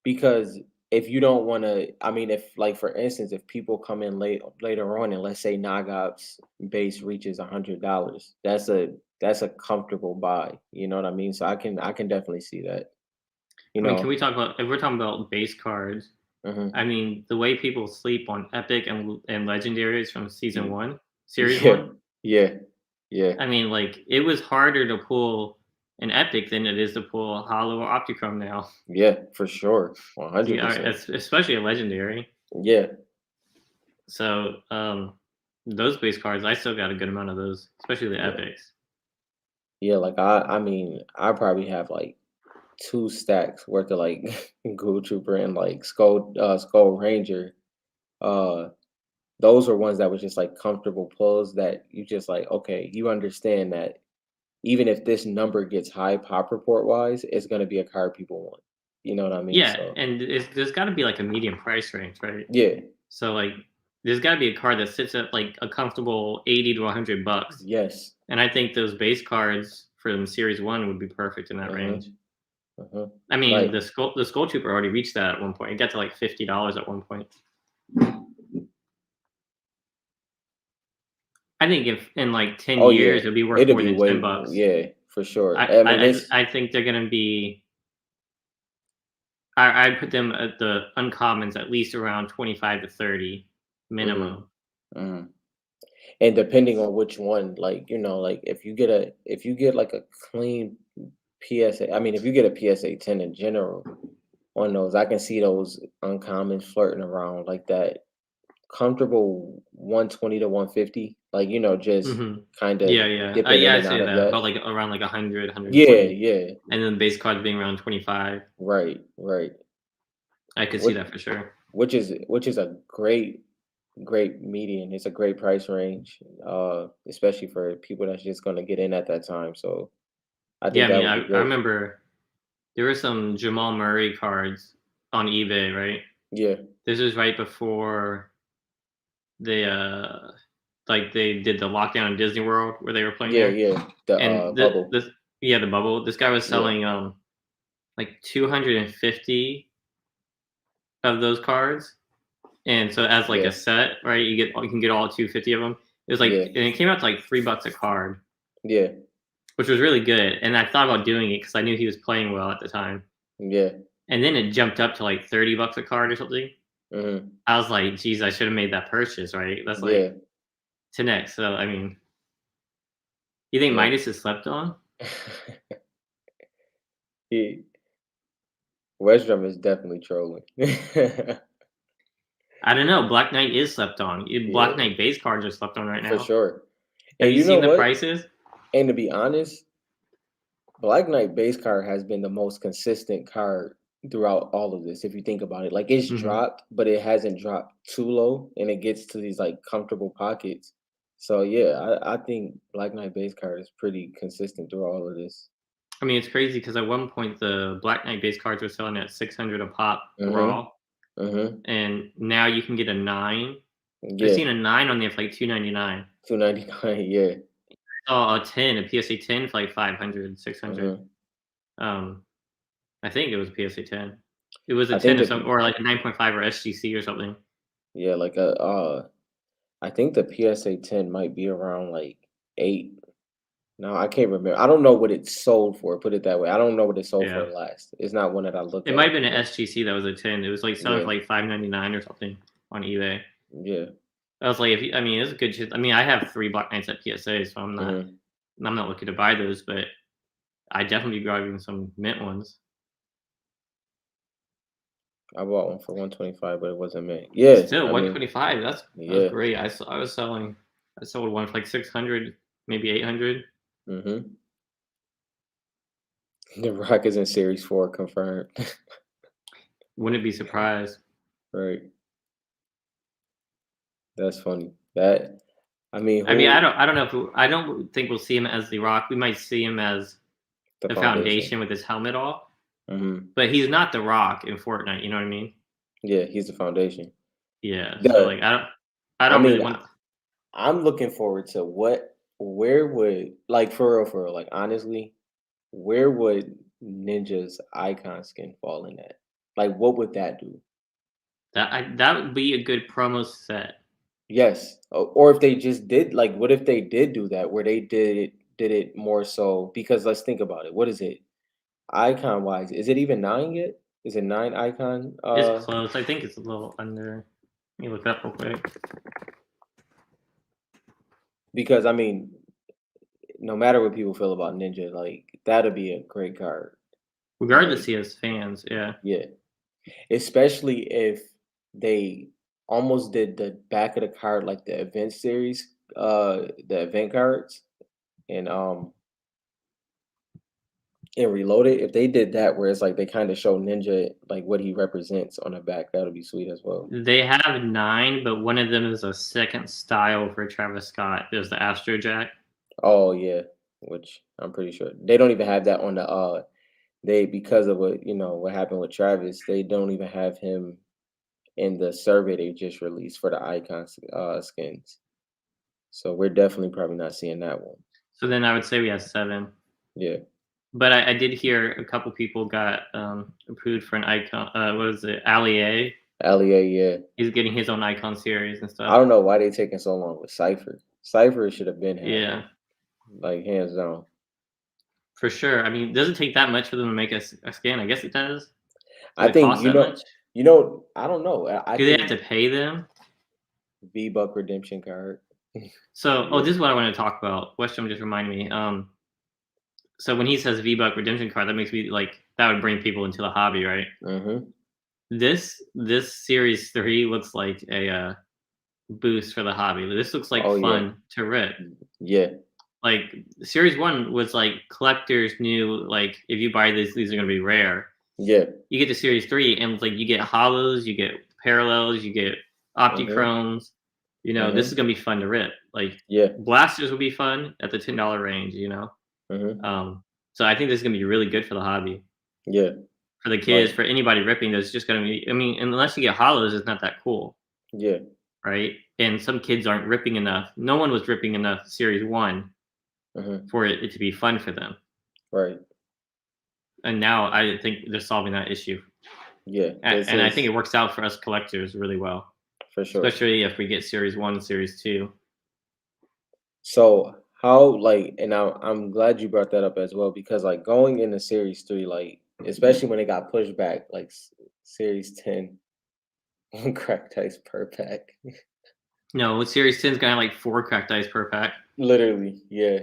because if you don't want to, I mean, if like for instance, if people come in later on and let's say Nagop's base reaches $100, that's a comfortable buy. You know what I mean? So I can definitely see that. You I mean, can know. we talk about if we're talking about base cards? Hmm. I mean, the way people sleep on epic and legendaries from season one, series Yeah, one. yeah, yeah, I mean, like it was harder to pull an epic than it is to pull a hollow or optichrome now. yeah, for sure, Yeah, 100%. especially a legendary. Yeah, So those base cards, I still got a good amount of those, especially the yeah, epics. yeah. Like I mean, I probably have like 2 stacks worth of like Ghoul Trooper and like Skull Ranger. Uh, those are ones that was just like comfortable pulls that you just like, okay, you understand that even if this number gets high pop report wise, it's gonna be a card people want. You know what I mean? Yeah, So and there's got to be like a medium price range, right? yeah, So like, there's got to be a card that sits at like a comfortable 80 to $100, yes, and I think those base cards from Series One would be perfect in that uh-huh, range. uh-huh. I mean, Like, the Skull Trooper already reached that at one point. It got to like $50 at one point. I think if in like 10 oh yeah, years it'll be worth it'll more be than way, 10 bucks. yeah, for sure. I I I mean, I, it's I think they're gonna be. I'd put them at the uncommons at least around 25 to 30 mhm, minimum. mhm. And depending on which one, like, like if you get like a clean PSA, I mean, if you get a PSA 10 in general on those, I can see those uncommons flirting around like that comfortable 120 to 150, like, just Mhm. kind of Yeah, yeah. dipping Yeah, in I'd and out say of that, that. about like around like 100, Yeah, 120, yeah, and then the base cards being around 25. right, right. I could see What that for sure. which is a great median. It's a great price range, especially for people that's just gonna get in at that time. So I Yeah, think I that mean, would be I great. remember there were some Jamal Murray cards on eBay, right? Yeah, This was right before they, like, they did the lockdown in Disney World where they were playing yeah, there, yeah. The and bubble. this yeah, the bubble. This guy was Yeah, selling, like 250 of those cards, and so as, like, yeah, a set, right, you can get all 250 of them. It was, like, yeah, and it came out to, like, $3 a card, yeah, which was really good, and I thought about doing it because I knew he was playing well at the time, yeah. and then it jumped up to, like, $30 a card or something. Hmm. I was like, "Geez, I should have made that purchase," right? That's, like, Yeah, 10x, so, I mean, you think yeah. Midas is slept on? he Westrum is definitely trolling. Yeah, I don't know, Black Knight is slept on. Black Knight base cards are slept on right for now. sure. Have And you you know seen the what? prices? And to be honest, Black Knight base card has been the most consistent card throughout all of this. If you think about it, like it's Mhm. dropped, but it hasn't dropped too low, and it gets to these like comfortable pockets. So yeah, I think Black Knight base card is pretty consistent through all of this. I mean, it's crazy because at one point the Black Knight base cards were selling at 600 a pop Mm-hmm. raw, Mm-hmm. and now you can get a 9. I've Yeah. seen a 9 on there for like 299. 299. Yeah. Saw a 10, a PSA 10 for like 500, 600. Mm-hmm. Um, I think it was a PSA 10. It was a I 10 think or the something, or like a 9.5 or SGC or something. yeah, like I think the PSA 10 might be around like 8. No, I can't remember. I don't know what it sold for, put it that way. I don't know what it sold for Yeah. last. It's not one that I look It might at. have been an But SGC that was a 10. It was like selling for yeah, like 599 or something on eBay. yeah. I was like, if you, I mean, it's a good shit. I mean, I have 3 Black Knights at PSA, so Hmm. I'm not looking to buy those, but I definitely be grabbing some mint ones. I bought one for 125, but it wasn't me. Yeah, Still, I mean, 125. That's yeah. great. I sold one for like 600, maybe 800. Hmm. The Rock is in Series 4 confirmed. Wouldn't be surprised. Right. That's funny. That I mean, I mean, who I don't know if I don't think we'll see him as the Rock. We might see him as the the foundation. Foundation with his helmet off, Hmm. but he's not the Rock in Fortnite. You know what I mean? Yeah, he's the foundation. Yeah. So The like, I I don't really mean, want. I'm looking forward to where would like for real, like honestly, where would Ninja's icon skin fall in at? Like, what would that do? That would be a good promo set. Yes, or if they just did like, what if they did do that, where they did it more so? Because let's think about it. What is it icon wise? Is it even 9 yet? Is it 9 icon? It's close. I think it's a little under. Let me look it up real quick. Because I mean, no matter what people feel about Ninja, like that'd be a great card. Regardless, Like, he has fans. Yeah. yeah, especially if they almost did the back of the card like the event series, the event cards, and Reloaded. If they did that, where it's like they kind of show Ninja like what he represents on the back, that would be sweet as well. They have 9, but one of them is a second style for Travis Scott. There's the Astro Jack. Oh yeah, which I'm pretty sure they don't even have that on the they because of what what happened with Travis, they don't even have him in the survey they just released for the icons skins. So we're definitely probably not seeing that one. So then I would say we have 7. Yeah. But I did hear a couple people got approved for an icon. What is it? Ali, Alia, yeah. he's getting his own icon series and I stuff. don't know why they taking so long with Cypher. Cypher should have been had Yeah, one, like hands down. for sure. I mean, does it take that much for them to make a skin? I guess it does. Does I it think cost that much? I don't know. I Do they have think to pay them? V Buck redemption card. So, oh, Yeah. this is what I want to talk about. Westrom just reminded me. So when he says V-Buck redemption card, that makes me like that would bring people into the hobby, right? Mhm. This series 3 looks like a boost for the hobby. This looks like Oh yeah. fun to rip. Yeah. Like series 1 was like collectors knew like if you buy this, these are gonna be rare. Yeah. You get to series 3 and it's like you get hollows, you get parallels, you get Mhm. optichromes. This is Mhm. gonna be fun to rip. Like Yeah. blasters will be fun at the $10 range. Mhm. So I think this is gonna be really good for the hobby. Yeah. For the kids, Like for anybody ripping, there's just gonna be I mean, unless you get hollows, it's not that cool, yeah. right? And some kids aren't ripping enough. No one was ripping enough series 1 Mhm. for it to be fun for them. Right. And now I think they're solving that issue. Yeah. This And I think it is works out for us collectors really well, for sure. especially if we get series 1 and series 2. So how and I'm glad you brought that up as well because going into series 3, especially when it got pushed back, series 10 on crack dice per pack. No, series 10 is gonna have like 4 cracked ice per pack. Literally, yeah.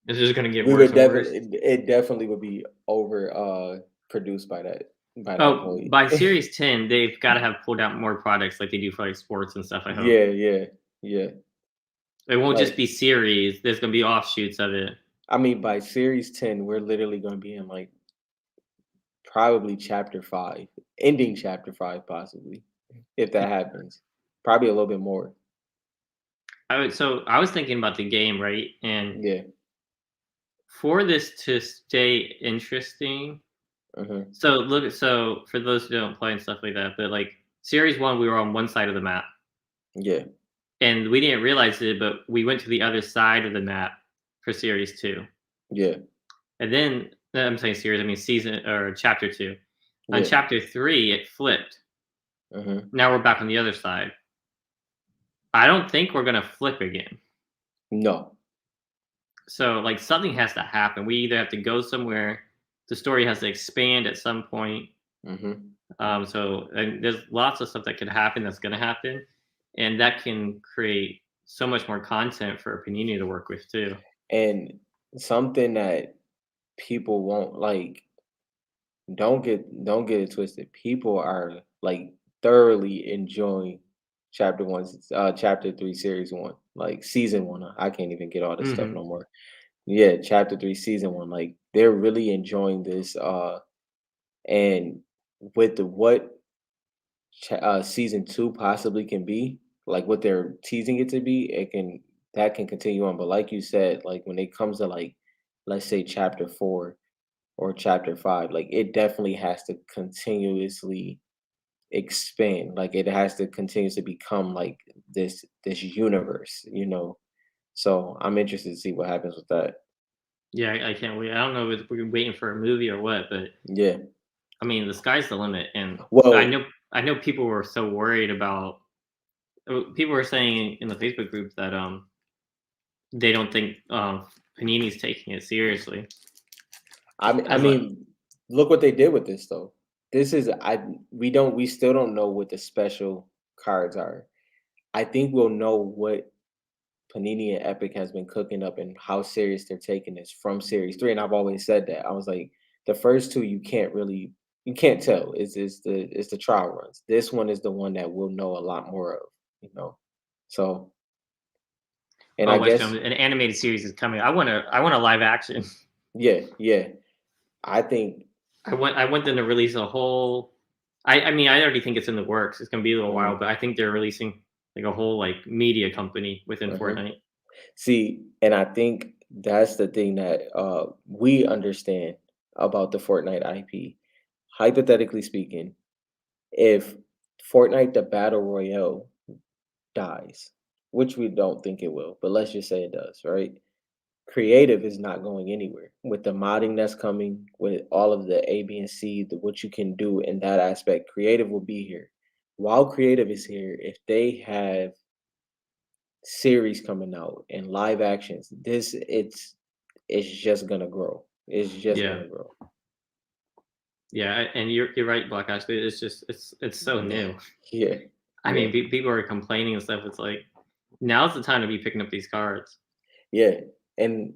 It's just gonna get We worse would and worse. definitely it definitely would be over produced by that Oh, point. by series 10, they've gotta have pulled out more products like they do for like sports and stuff, I hope. Yeah, yeah, yeah. It won't just Like be series, there's gonna be offshoots of it. I mean by series 10, we're literally gonna be in probably chapter 5, ending chapter 5 possibly, if that happens. Probably a little bit more. I was thinking about the game, right? And Yeah. for this to stay interesting, Mhm. so for those who don't play and stuff like that, but like series 1, we were on one side of the map, Yeah. and we didn't realize it, but we went to the other side of the map for series 2. Yeah. And then I'm saying series, I mean season or chapter 2. On Yeah. chapter 3, it flipped. Mhm. Now we're back on the other side. I don't think we're gonna flip again. No. So like something has to happen. We either have to go somewhere, the story has to expand at some point. Mhm. So and there's lots of stuff that could happen that's gonna happen, and that can create so much more content for a Panini to work with too. And something that people won't don't get it twisted. People are thoroughly enjoying chapter 3 series 1, season 1. I can't even get all this stuff Hmm. no more. Yeah, chapter 3 season 1. They're really enjoying this and with what season 2 possibly can be, what they're teasing it to be, that can continue on. But like you said, when it comes to let's say chapter 4 or chapter 5, it definitely has to continuously expand. It has to continuously become this universe. So I'm interested to see what happens with that. Yeah, I can't wait. I don't know if we're waiting for a movie or what, but Yeah. I mean the sky's the limit, and Well, I know people were so worried about. People were saying in the Facebook group that they don't think Panini's taking it seriously. I As like, mean, look what they did with this though. This is I we still don't know what the special cards are. I think we'll know what Panini and Epic has been cooking up and how serious they're taking this from series 3. And I've always said that. I was like, the first two you can't tell. It's the trial runs. This one is the one that we'll know a lot more of. So and oh, I West guess Ham, an animated series is coming. I want a live action. yeah, yeah. I think I want them to release a whole. I mean, I already think it's in the works. It's gonna be a little while, mhm, but I think they're releasing like a whole like media company within mhm. Fortnite. See, and I think that's the thing that we understand. about the Fortnite IP. Hypothetically speaking, if Fortnite the Battle Royale dies, which we don't think it will, but let's just say it does, right? Creative is not going anywhere. With the modding that's coming, with all of the A, B, and C, what you can do in that aspect, creative will be here. While creative is here, if they have series coming out and live actions, it's just gonna grow. It's just Yeah, gonna grow. yeah, and you're right, Black Ash. It's just it's so new. Yeah, I yeah, mean, people are complaining and stuff. It's like now's the time to be picking up these cards. yeah. And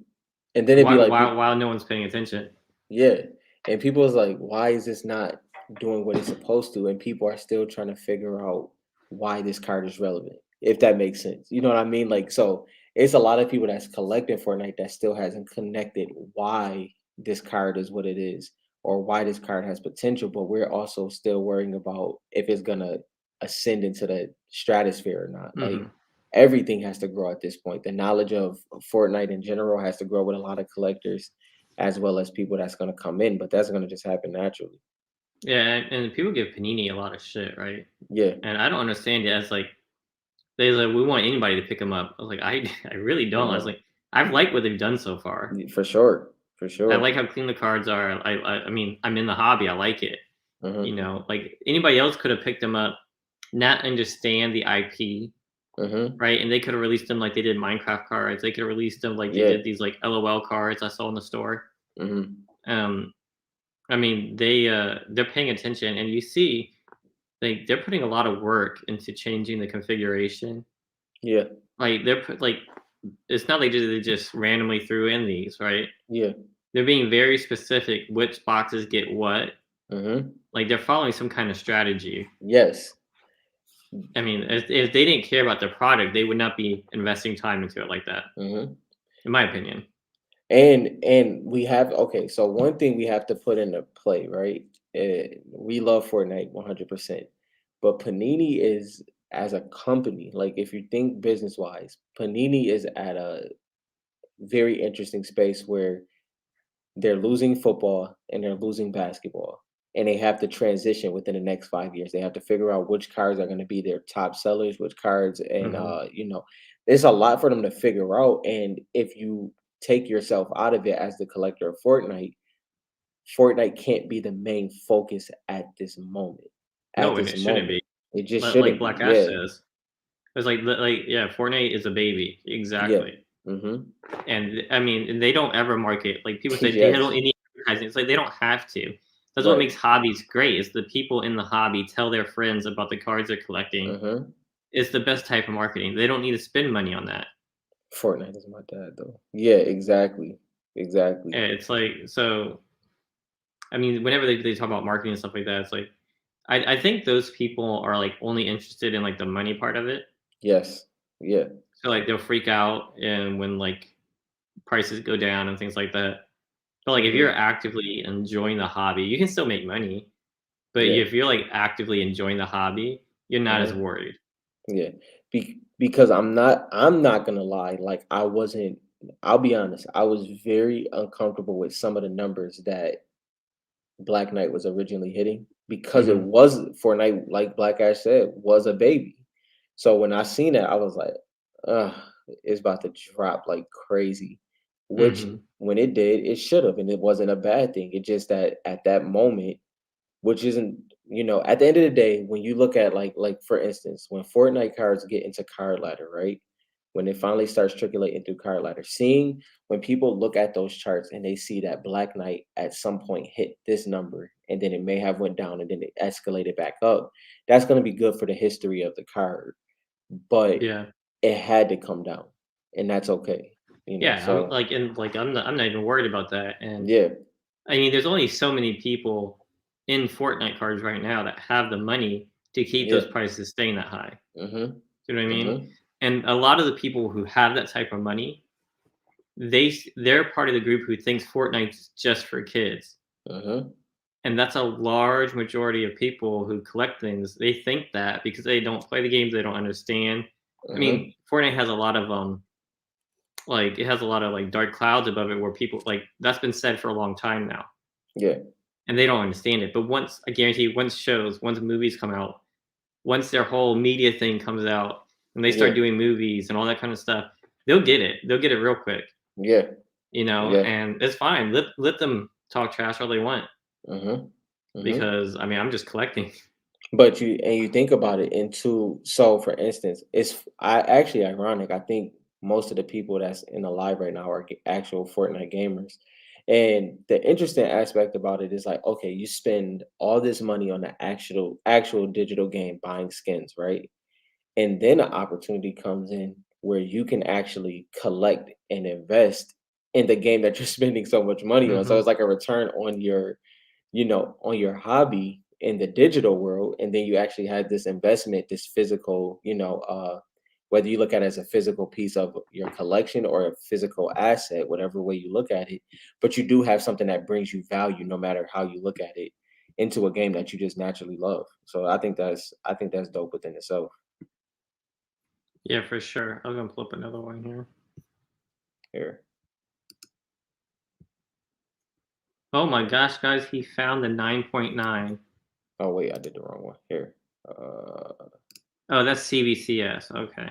and then it'd be While like while while no one's paying attention. yeah, and people is like, "Why is this not doing what it's supposed to?" And people are still trying to figure out why this card is relevant, if that makes sense. You know what I mean? Like, so it's a lot of people that's collecting Fortnite that still hasn't connected why this card is what it is or why this card has potential, but we're also still worrying about if it's gonna ascend into the stratosphere or not. Like, Hmm. everything has to grow at this point. The knowledge of Fortnite in general has to grow with a lot of collectors as well as people that's gonna come in, but that's gonna just happen naturally. Yeah, and people give Panini a lot of shit, right? Yeah, And I don't understand it. As like they like we want anybody to pick them up. I was like I really don't. I was no, like I've liked what they've done so far. for sure, for I sure. like how clean the cards are. I mean I'm in the hobby. I like it. You Mhm, know, like anybody else could have picked them up, not understand the IP, mhm, right? And they could have released them like they did Minecraft cards. They could have released them like they yeah, did these like LOL cards I saw in the store. mhm, Um, I mean they're paying attention, and you see they're putting a lot of work into changing the configuration. yeah, Like like it's not like they just randomly threw in these, right? yeah, They're being very specific which boxes get what. mhm, Like they're following some kind of strategy. yes, I mean, if they didn't care about their product, they would not be investing time into it like that, mhm. in my opinion. And we have okay, so one thing we have to put into play, right? We love Fortnite 100%, but Panini is as a company, like if you think business wise, Panini is at a very interesting space where they're losing football and they're losing basketball. And they have to transition within the next 5 years. They have to figure out which cards are going to be their top sellers, which cards, and Hmm. there's a lot for them to figure out. And if you take yourself out of it as the collector of Fortnite, Fortnite can't be the main focus at this moment. At No, and this it shouldn't moment, be. it just Like shouldn't be. Black Ash Yeah, says, it's like yeah, Fortnite is a baby, yeah, exactly. mm-hmm. And I mean, they don't ever market like people say they don't Yes, any advertising. It's like they don't have to. That's what right. makes hobbies great. Is the people in the hobby tell their friends about the cards they're collecting. Mm-hmm. It's the best type of marketing. They don't need to spend money on that. Fortnite is my dad, though. Yeah, exactly, exactly. And it's like so. I mean, whenever they talk about marketing and stuff like that, it's like I think those people are like only interested in like the money part of it. Yes. Yeah. So like they'll freak out and when like prices go down and things like that. But like if you're Mhm. actively enjoying the hobby, you can still make money. But Yeah. if you're like actively enjoying the hobby, you're not as Mhm. worried. Yeah. Because I'm not gonna lie, like, I'll be honest, I was very uncomfortable with some of the numbers that Black Knight was originally hitting because it Hmm. was Fortnite, like Black Ash said, was a baby. So when I seen it, I was like, "Ugh, it's about to drop like crazy," which Hmm. when it did, it should have, and it wasn't a bad thing. It just that at that moment, which isn't, at the end of the day, when you look at like for instance, when Fortnite cards get into card ladder, right? When it finally starts trickulating through card ladder, seeing when people look at those charts and they see that Black Knight at some point hit this number and then it may have went down and then it escalated back up, that's going to be good for the history of the card. But Yeah. it had to come down, and that's okay. Yeah. I'm So like and like I'm not even worried about that. And yeah, I mean, there's only so many people in Fortnite cards right now that have the money to keep yeah, those prices staying that high. mm-hmm, You know what I mean? mm-hmm, And a lot of the people who have that type of money, they're part of the group who thinks Fortnite's just for kids. mm-hmm, And that's a large majority of people who collect things. They think that because they don't play the games, they don't understand. I mm-hmm, mean, Fortnite has a lot of like it has a lot of like dark clouds above it where people like that's been said for a long time now. Yeah. and they don't understand it. But once I guarantee you, once movies come out, once their whole media thing comes out, and they start Yeah. doing movies and all that kind of stuff, they'll get it. They'll get it real quick, Yeah. Yeah. and it's fine. Let them talk trash all they want Mhm. Mhm. because I mean I'm just collecting. But you think about it into so for instance, it's I actually ironic. I think most of the people that's in the live right now are actual Fortnite gamers. And the interesting aspect about it is like, okay, you spend all this money on the actual digital game buying skins, right? And then an opportunity comes in where you can actually collect and invest in the game that you're spending so much money on. So Hmm. it's like a return on your on your hobby in the digital world, and then you actually had this investment, this physical, whether you look at it as a physical piece of your collection or a physical asset, whatever way you look at it, but you do have something that brings you value no matter how you look at it into a game that you just naturally love. So I think that's dope within itself. Yeah, for sure. I'm gonna pull up another one here. Here. Oh my gosh, guys, he found the 9.9. Oh wait, I did the wrong one. Here. Uh Oh, that's CVCS. Okay.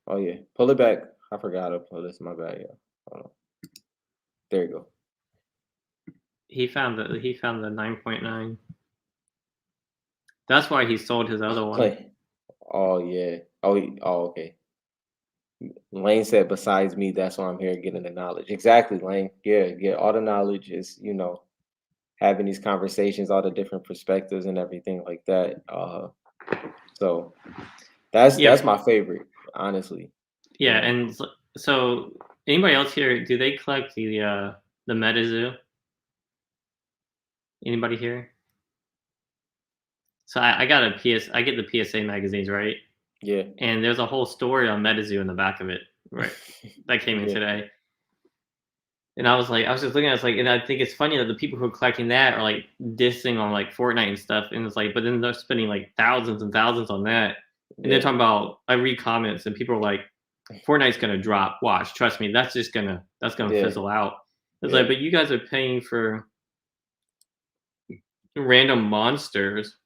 oh yeah. Pull it back. I forgot to pull this. My bad, yeah. Hold on. There you go. He found the 9.9. That's why he sold his other one. Play. Oh yeah. Oh okay. Lane said, "Besides me, that's why I'm here getting the knowledge." Exactly, Lane. Yeah, yeah. All the knowledge is, having these conversations, all the different perspectives and everything like that. So Yeah, that's my favorite, honestly. You yeah, know. and so anybody else here, do they collect the MetaZoo? Anybody here? So I got I get the PSA magazines, right? Yeah. And there's a whole story on MetaZoo in the back of it, right? That came in Yeah. today. And I was just looking at it, it's like, and I think it's funny that the people who are collecting that are like dissing on like Fortnite and stuff. And it's like, but then they're spending like thousands and thousands on that. And they're Yeah. talking about, I read comments and people are like, Fortnite's gonna drop. Watch, trust me, that's gonna Yeah. fizzle out. It's like, Yeah. but you guys are paying for random monsters.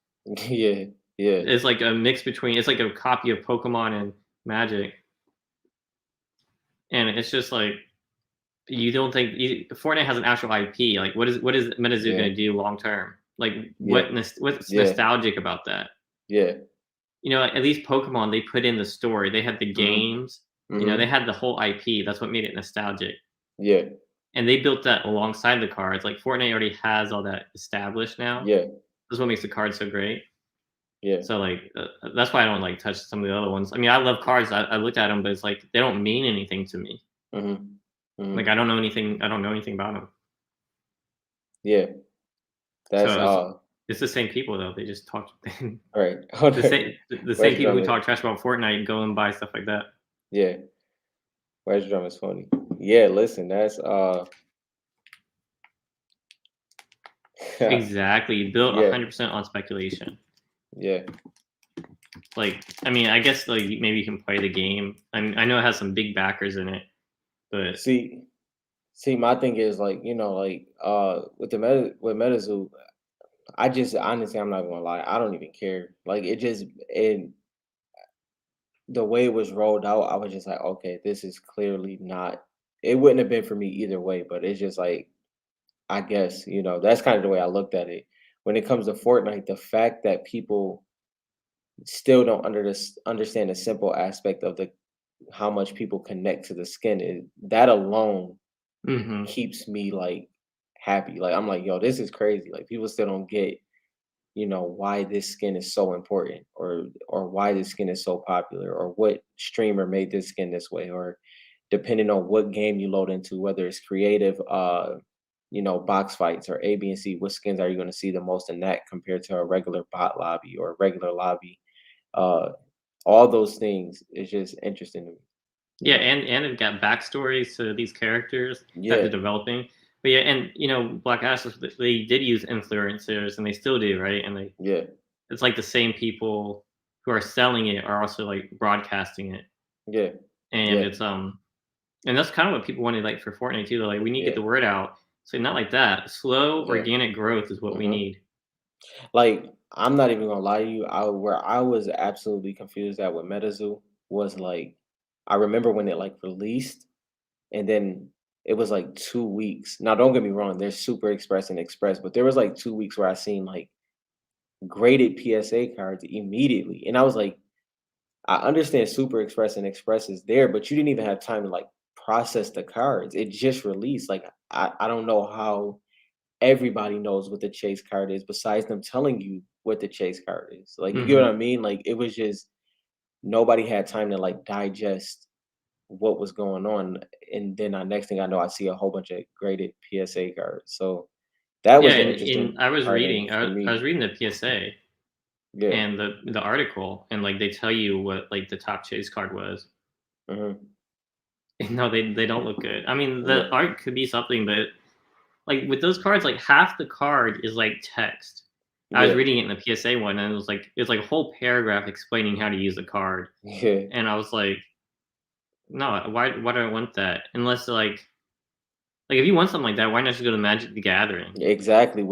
Yeah. Yeah. It's like a mix between it's like a copy of Pokemon and Magic. And it's just like you don't think Fortnite has an actual IP. Like what is MetaZoo Yeah. gonna do long term? Like Yeah. what's Yeah. nostalgic about that? Yeah. At least Pokemon, they put in the story. They had the Mhm. games. They Mhm. had the whole IP. That's what made it nostalgic. Yeah. And they built that alongside the cards. Like Fortnite already has all that established now. Yeah. That's what makes the card so great. Yeah. So like that's why I don't like touch some of the other ones. I mean, I love cards. I looked at them, but it's like they don't mean anything to me. Mhm. Like Mhm. I don't know anything about them. Yeah. That's So it's the same people though. They just talk right. Hold on. the same Where's people who drummer? talk trash about Fortnite and go and buy stuff like that. Yeah. Where's drum is funny. Yeah, listen, that's Exactly. Built yeah, 100% on speculation. yeah. Like, I mean, I guess like maybe you can play the game. I know it has some big backers in it, but See, my thing is like, like with the MetaZoo, I just honestly I'm not gonna lie, I don't even care. Like it just and the way it was rolled out, I was just like, okay, this is clearly not it wouldn't have been for me either way, but it's just like I guess, that's kind of the way I looked at it. When it comes to Fortnite, the fact that people still don't understand the simple aspect of the how much people connect to the skin is that alone hmm keeps me like happy. Like I'm like, yo, this is crazy. Like people still don't get, why this skin is so important or why this skin is so popular or what streamer made this skin this way or depending on what game you load into, whether it's creative, box fights or A, B, and C, what skins are you going to see the most in that compared to a regular bot lobby or a regular lobby? Uh, all those things is just interesting to me, you yeah, know? and it got backstories to these characters that they're Yeah, developing. But yeah, and Black Ashes, they did use influencers, and they still do, right? And yeah, it's like the same people who are selling it are also like broadcasting it, yeah, and yeah, it's and that's kind of what people wanted like for Fortnite too. They're like, we need to get yeah, the word out. So not like that. Slow Yeah. organic growth is what we Mhm. need. Like, I'm not even gonna lie to you, where I was absolutely confused at with MetaZoo was, like, I remember when it, like, released, and then it was, like, 2 weeks. Now, don't get me wrong, there's Super Express and Express, but there was, like, 2 weeks where I seen, like, graded PSA cards immediately, and I was like, I understand Super Express and Express is there, but you didn't even have time to, like, process the cards. It just released, like, I don't know how everybody knows what the chase card is besides them telling you what the chase card is. Like, you get what Mhm. I mean? Like, it was just nobody had time to, like, digest what was going on, and then, next thing I know, I see a whole bunch of graded PSA cards. So, that Yeah, was the and interesting I was part of reading for I me. was reading the PSA Yeah. and the article, and, like, they tell you what, like, the top chase card was. Mhm. No, they don't look good. I mean, the Yeah. art could be something, but, like, with those cards, like, half the card is, like, text. I was Yeah. reading it in the PSA one, and it was like a whole paragraph explaining how to use the card, Yeah. and I was like, "No, why do I want that?" Unless, like, if you want something like that, why not just go to Magic the Gathering? Exactly,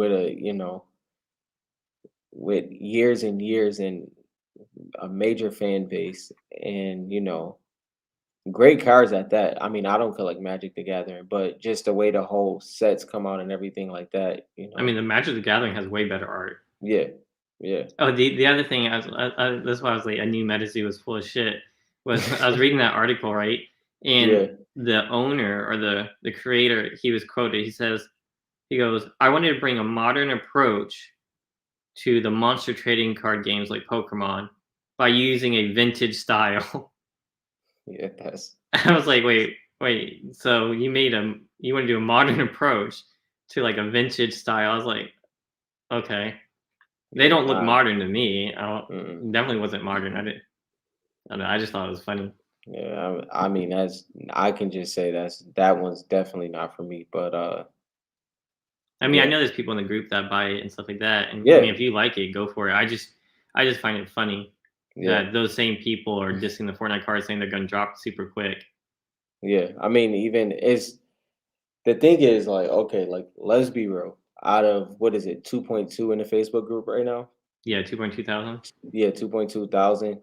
with years and years and a major fan base and, great cards at that. I mean, I don't collect Magic the Gathering, but just the way the whole sets come out and everything like that, I mean, the Magic the Gathering has way better art. Yeah, yeah, Oh, the other thing that's why I was like, I knew Medici was full of shit, was I was reading that article, right? And yeah, the owner or the creator, he was quoted, he goes, "I wanted to bring a modern approach to the monster trading card games like Pokemon by using a vintage style." yeah. That's I was like, "Wait, so you wanna do a modern approach to, like, a vintage style?" I was like, "Okay." They yeah, don't look modern to me. I mm-mm, don't definitely wasn't modern. I don't know, I just thought it was funny. yeah. I mean, I can just say that one's definitely not for me. But I mean, I yeah, know there's people in the group that buy it and stuff like that, and I yeah, mean, if you like it, go for it. I just find it funny yeah, that those same people are dissing the Fortnite cards, saying they're gonna drop super quick. yeah. I mean, even is the thing is like, okay, like let's be real. Out of what is it, 2.2 in the Facebook group right now? Yeah, 2.2 thousand. Yeah, 2.2 thousand.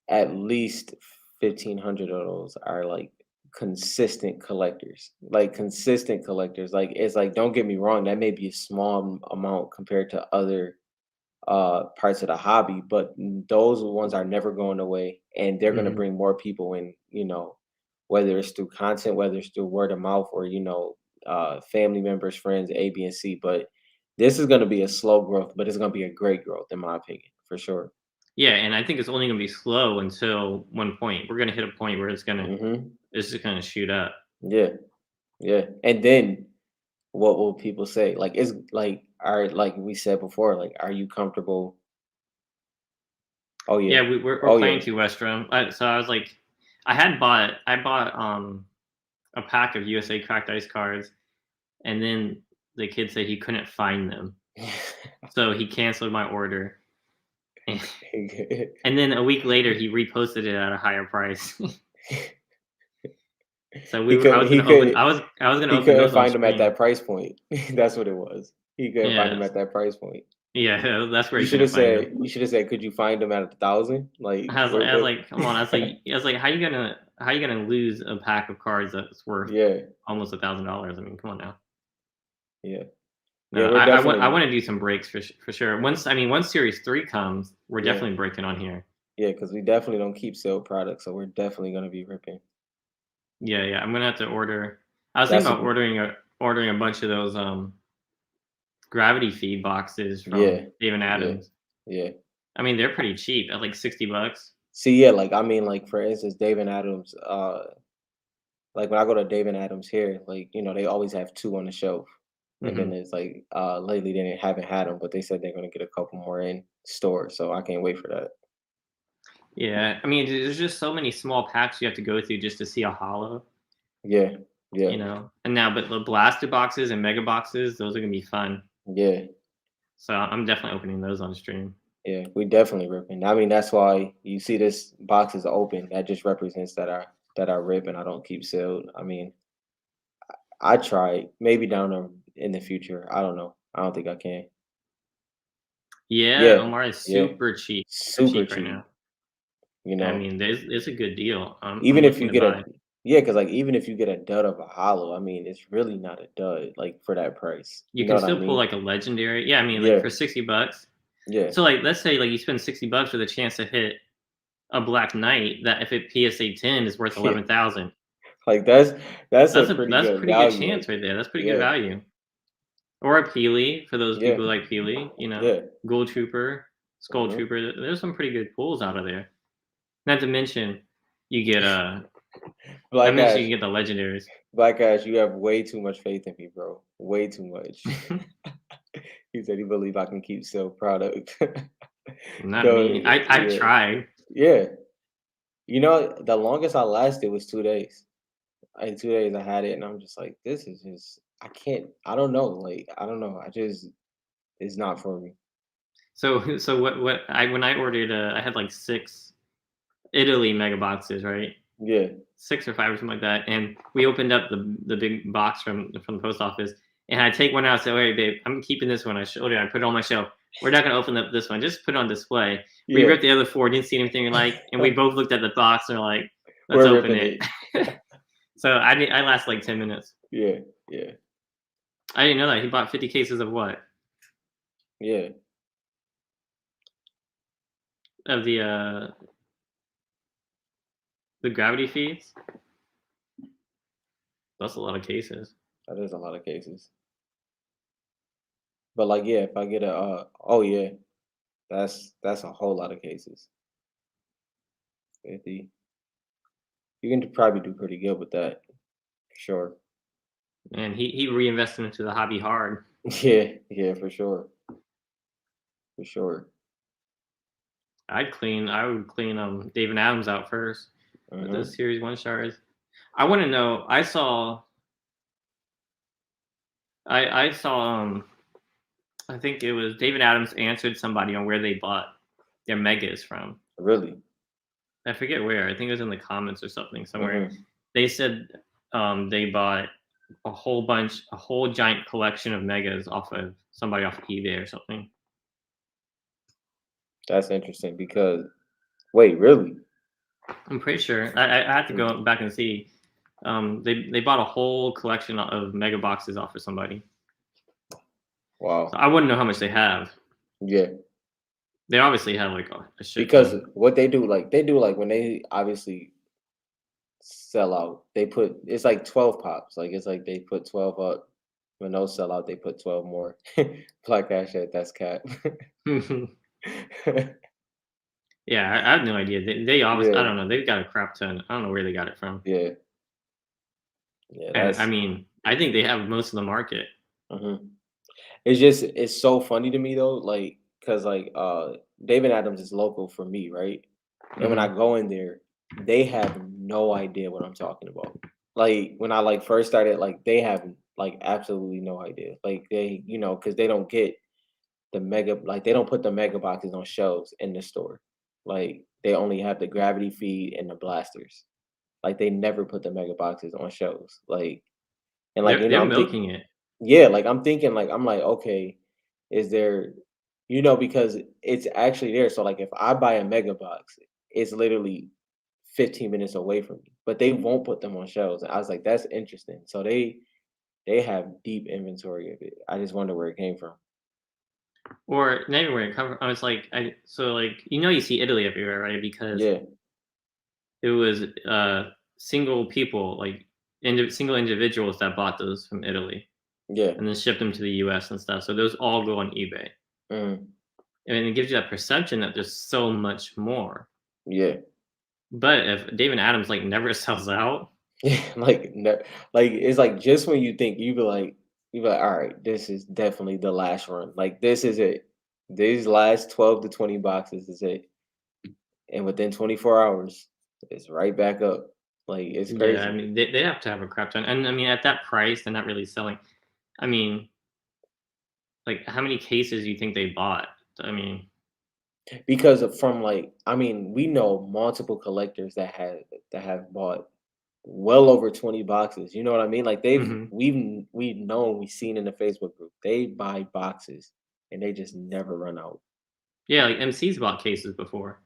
At least 1,500 of those are, like, consistent collectors, like, it's like, don't get me wrong, that may be a small amount compared to other, parts of the hobby, but those ones are never going away, and they're gonna Mhm. bring more people in, whether it's through content, whether it's through word of mouth or, family members, friends, A, B, and C, but this is gonna be a slow growth, but it's gonna be a great growth in my opinion, for sure. Yeah, and I think it's only gonna be slow until one point. We're gonna hit a point where Mhm. it's just gonna shoot up. Yeah, yeah, and then what will people say? Like, it's like we said before, like, are you comfortable? Oh yeah, Yeah, we're oh yeah, planning to Westrom. So I was like, I bought a pack of USA cracked ice cards, and then the kid said he couldn't find them, so he canceled my order. And then a week later, he reposted it at a higher price. So he could he could I was gonna he open couldn't those on find them at stream. that price point. That's what it was. He couldn't find them Yeah, at that price point. yeah, that's where You he should couldn't have find them. said you should have said, could you find them at 1,000? Like, I was what? like, come on. I was like, how you gonna lose a pack of cards that's worth Yeah, almost $1,000? I mean, come on now. yeah, yeah. No, We're I definitely want to do some breaks for sure. Once Series 3 comes, we're yeah, definitely breaking on here. yeah, because we definitely don't keep sale products, so we're definitely gonna be ripping. Yeah, yeah. I'm gonna have to order. I was thinking That's a about ordering a bunch of those gravity feed boxes from yeah, David yeah, Adams. yeah. I mean, they're pretty cheap at like $60. See, yeah, like I mean, like for instance, David Adams. Like when I go to David Adams here, like they always have two on the shelf, and then Hmm. it's like lately they haven't had them, but they said they're gonna get a couple more in store, so I can't wait for that. Yeah, I mean, there's just so many small packs you have to go through just to see a hollow, Yeah, yeah, And now, but the blasted boxes and mega boxes, those are gonna be fun. yeah, So I'm definitely opening those on stream. yeah. We definitely ripping. I mean, that's why you see this box is open. That just represents that I rip and I don't keep sealed. I mean, I tried. Maybe down in the future. I don't know. I don't think I can. Yeah, Yeah, Omar is yeah, super super cheap right cheap. now. You I know, mean, it's a good deal. I'm even if looking you to get a buy. yeah, because like even if you get a dud of a hollow, I mean, it's really not a dud like for that price. You You know can what I still pull mean? like a legendary. Yeah, I mean, like Yeah, for $60. yeah, So like, let's say like you spend $60 with a chance to hit a Black Knight that if it PSA 10 is worth yeah. 11,000. Like that's a pretty That's a good pretty good value right chance right there. there. That's pretty good Yeah, value. Or a Peely for those yeah, people who like Peely, yeah. Gold Trooper, Skull Hmm. Trooper. There's some pretty good pulls out of there. Not to mention, you get not Black mention Ash, you get the legendaries. Black Ash, you have way too much faith in me, bro. Way too much. He said he believe I can keep sell product. Not No, me. I've yeah, tried. yeah. You know, the longest I lasted was 2 days. Like 2 days I had it, and I'm just like, this is just I can't. I don't know. Like I don't know. I just it's not for me. So what I when I ordered I had like 6 Italy mega boxes, right? Yeah, 6 or 5 or something like that. And we opened up the big box from the post office, and I take one out. And say, "Hey, babe, I'm keeping this one." I showed her. I put it on my shelf. We're not gonna open up this one. Just put it on display. We yeah. ripped the other four. Didn't see anything we like, and we both looked at the box and were like, "Let's We're open ripping it." it. So I last like 10 minutes. Yeah, yeah, I didn't know that he bought 50 cases of what yeah. of the gravity feeds. That's a lot of cases. That is a lot of cases. But like, yeah, if I get a, oh yeah, that's a whole lot of cases. 50. You can probably do pretty good with that, for sure. And he reinvested into the hobby hard. Yeah, yeah, for sure, for sure. I would clean David Adams out first with the Hmm. series one shards. I want to know. I saw I think it was David Adams answered somebody on where they bought their megas from. Really. I forget where. I think it was in the comments or something somewhere. Hmm. They said they bought a whole giant collection of megas off of somebody off of eBay or something. That's interesting because wait, really? I'm pretty sure. I had to Hmm. go back and see. They bought a whole collection of mega boxes off of somebody. So Wow. I wouldn't know how much they have. Yeah, They obviously have like a shit because ton. what they do like when they obviously sell out, they put it's like 12 pops. Like it's like they put 12 up. When those sell out, they put 12 more. Black Ash said that's cap. Yeah, I have no idea. They obviously I Yeah, don't know. They've got a crap ton. I don't know where they got it from. yeah, yeah. And I That's mean, I think they have most of the market. mhm. It's just it's so funny to me though, like because like David Adams is local for me, right? And when I Hmm. go in there, they have no idea what I'm talking about. Like when I like first started, like they have like absolutely no idea. Like they, because they don't get the mega, like they don't put the mega boxes on shelves in the store. Like they only have the gravity feed and the blasters. Like they never put the mega boxes on shelves. Like and like They're I'm thinking, milking it. yeah, like I'm thinking, like I'm like, okay, is there, because it's actually there. So like if I buy a mega box, it's literally 15 minutes away from me, but they won't put them on shelves. And I was like, that's interesting. So they have deep inventory of it. I just wonder where it came from. Or not even where it come from. I was like, you see Italy everywhere, right? Because Yeah, it was single people, like single individuals that bought those from Italy yeah, and then shipped them to the US and stuff. So those all go on eBay. mm, And it gives you that perception that there's so much more. yeah. But if David Adams like never sells out, Yeah, like no, like it's like just when you think you be like, all right, this is definitely the last run. Like this is it. These last 12 to 20 boxes is it. And within 24 hours, it's right back up. Like it's yeah, I crazy. mean they have to have a crap ton. And I mean at that price, they're not really selling. I mean, like how many cases do you think they bought? I mean, Because from like, I mean, we know multiple collectors that have bought. well over 20 boxes. You know what I mean? Like Hmm. we've known, we've seen in the Facebook group. They buy boxes and they just never run out. Yeah, like MC's bought cases before.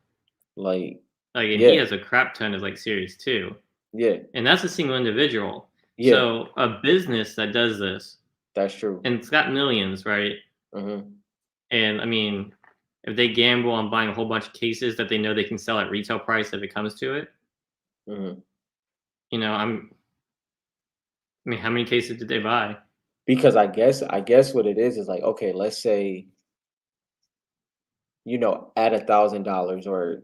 Like, Like, and he yeah, has a crap ton of like series too. yeah, And that's a single individual. yeah, So a business that does this, that's true. and it's got millions, right? Hmm. And I mean, if they gamble on buying a whole bunch of cases that they know they can sell at retail price if it comes to it, Hmm. I mean, how many cases did they buy? Because I guess what it is like, okay, let's say, at $1,000 or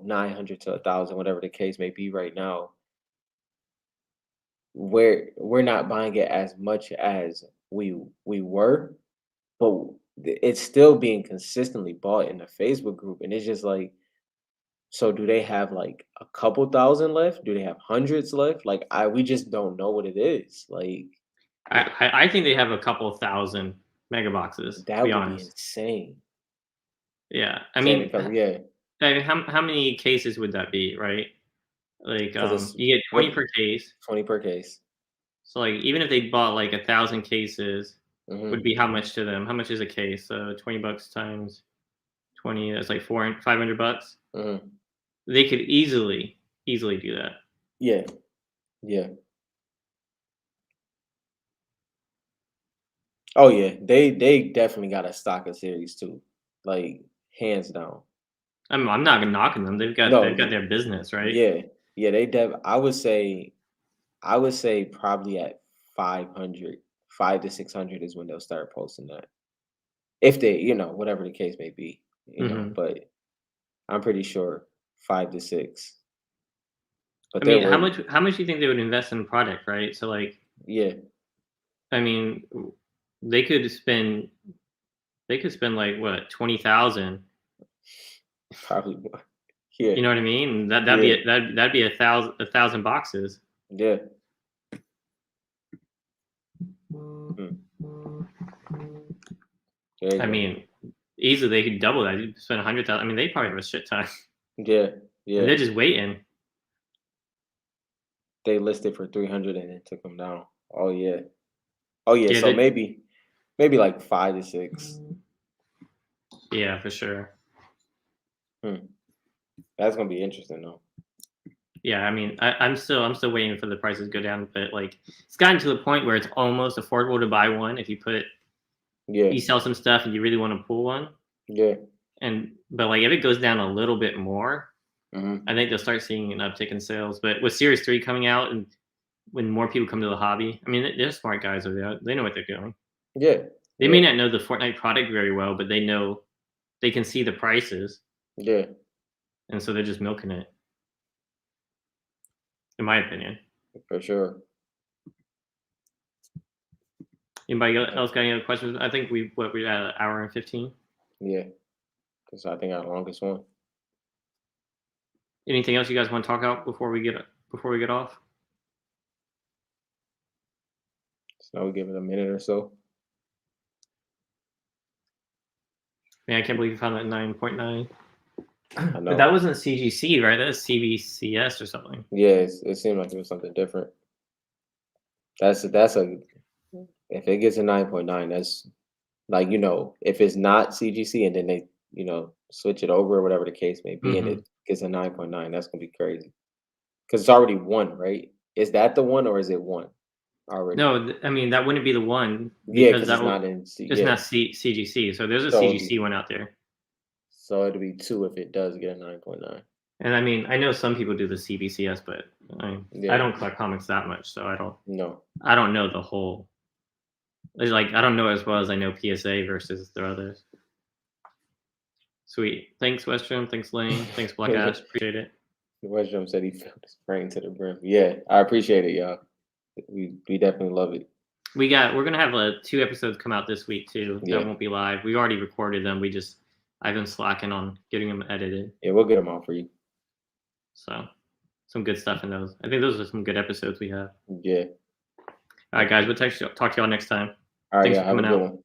900 to 1,000, whatever the case may be right now, we're not buying it as much as we were, but it's still being consistently bought in the Facebook group, and it's just like, so do they have like a couple thousand left? Do they have hundreds left? Like we just don't know what it is. Like I think they have a couple thousand mega boxes, to that be would be honest. insane. Yeah, I Saying a mean, couple, yeah, how many cases would that be, right? Like, because it's you get 20 what per case. 20 per case. So, like, even if they bought like 1,000 cases, would Hmm. be how much to them? How much is a case? So $20 times 20, that's like 500 bucks. Hmm. They could easily do that. Yeah, yeah. Oh yeah, they definitely got a stock of series too, like hands down. I'm not knocking them. No, They've got their business, right? yeah, yeah. I would say probably at 500, 5 to 600 is when they'll start posting that. If they, whatever the case may be, Hmm. but I'm pretty sure 5 to 6. But I there mean, were, how much do you think they would invest in the product, right? So, like, yeah, I mean, they could spend like what 20,000. probably more. Yeah, You know what I mean? yeah, That'd be a thousand boxes. yeah. Mm, there you I go. mean, easily they could double that. You spend 100,000. I mean, they probably have a shit ton, Yeah, and yeah. they're just waiting. They listed for 300 and then took them down. Oh yeah. Oh yeah. Yeah, So maybe like 5 to 6. yeah, for sure. Hmm. That's gonna be interesting though. Yeah, I mean, I'm still waiting for the prices to go down, but like it's gotten to the point where it's almost affordable to buy one if Yeah, you sell some stuff and you really want to pull one. yeah. And but like if it goes down a little bit more, I Hmm. think they'll start seeing an uptick in sales. But with Series 3 coming out and when more people come to the hobby, I mean, they're smart guys over there. They know what they're doing. Yeah, They may yeah, not know the Fortnite product very well, but they know they can see the prices, yeah. and so they're just milking it, in my opinion. For sure. Anybody Uh, else got any other questions? I think we at an hour and 15. Yeah, because I think our longest one. Anything else you guys want to talk about before we get off? So now we give it a minute or so. Man, I can't believe you found that 9.9. I But that know. wasn't CGC, right? That's CBCS or something. Yeah, it seemed like it was something different. That's a if it gets a 9.9, that's like, if it's not CGC and then they, switch it over or whatever the case may be, and Hmm. it gets a 9.9, that's gonna be crazy. Because it's already one, right? Is that the one or is it one already? No, I mean that wouldn't be the one Yeah, because because it's not in C. it's Yeah, not CGC. So there's a so it'd be CGC one out there. it'll be two if it does get a 9.9. And I mean, I know some people do the CBCS, but I Yeah, don't collect comics that much, so no. I don't know the whole. It's like I don't know as well as I know PSA versus the others. Sweet. Thanks, Western. Thanks, Lane. Thanks, Black Ash. Appreciate it. West Drum said he filled his brain to the brim. Yeah, I appreciate it, y'all. We definitely love it. We're gonna have 2 episodes come out this week too. That Yeah, won't be live. We already recorded them. I've been slacking on getting them edited. yeah, we'll get them out for you. So some good stuff in those. I think those are some good episodes we have. Yeah. All right, guys. We'll talk to y'all next time. All right, Thanks yeah. for Have a coming good out. one.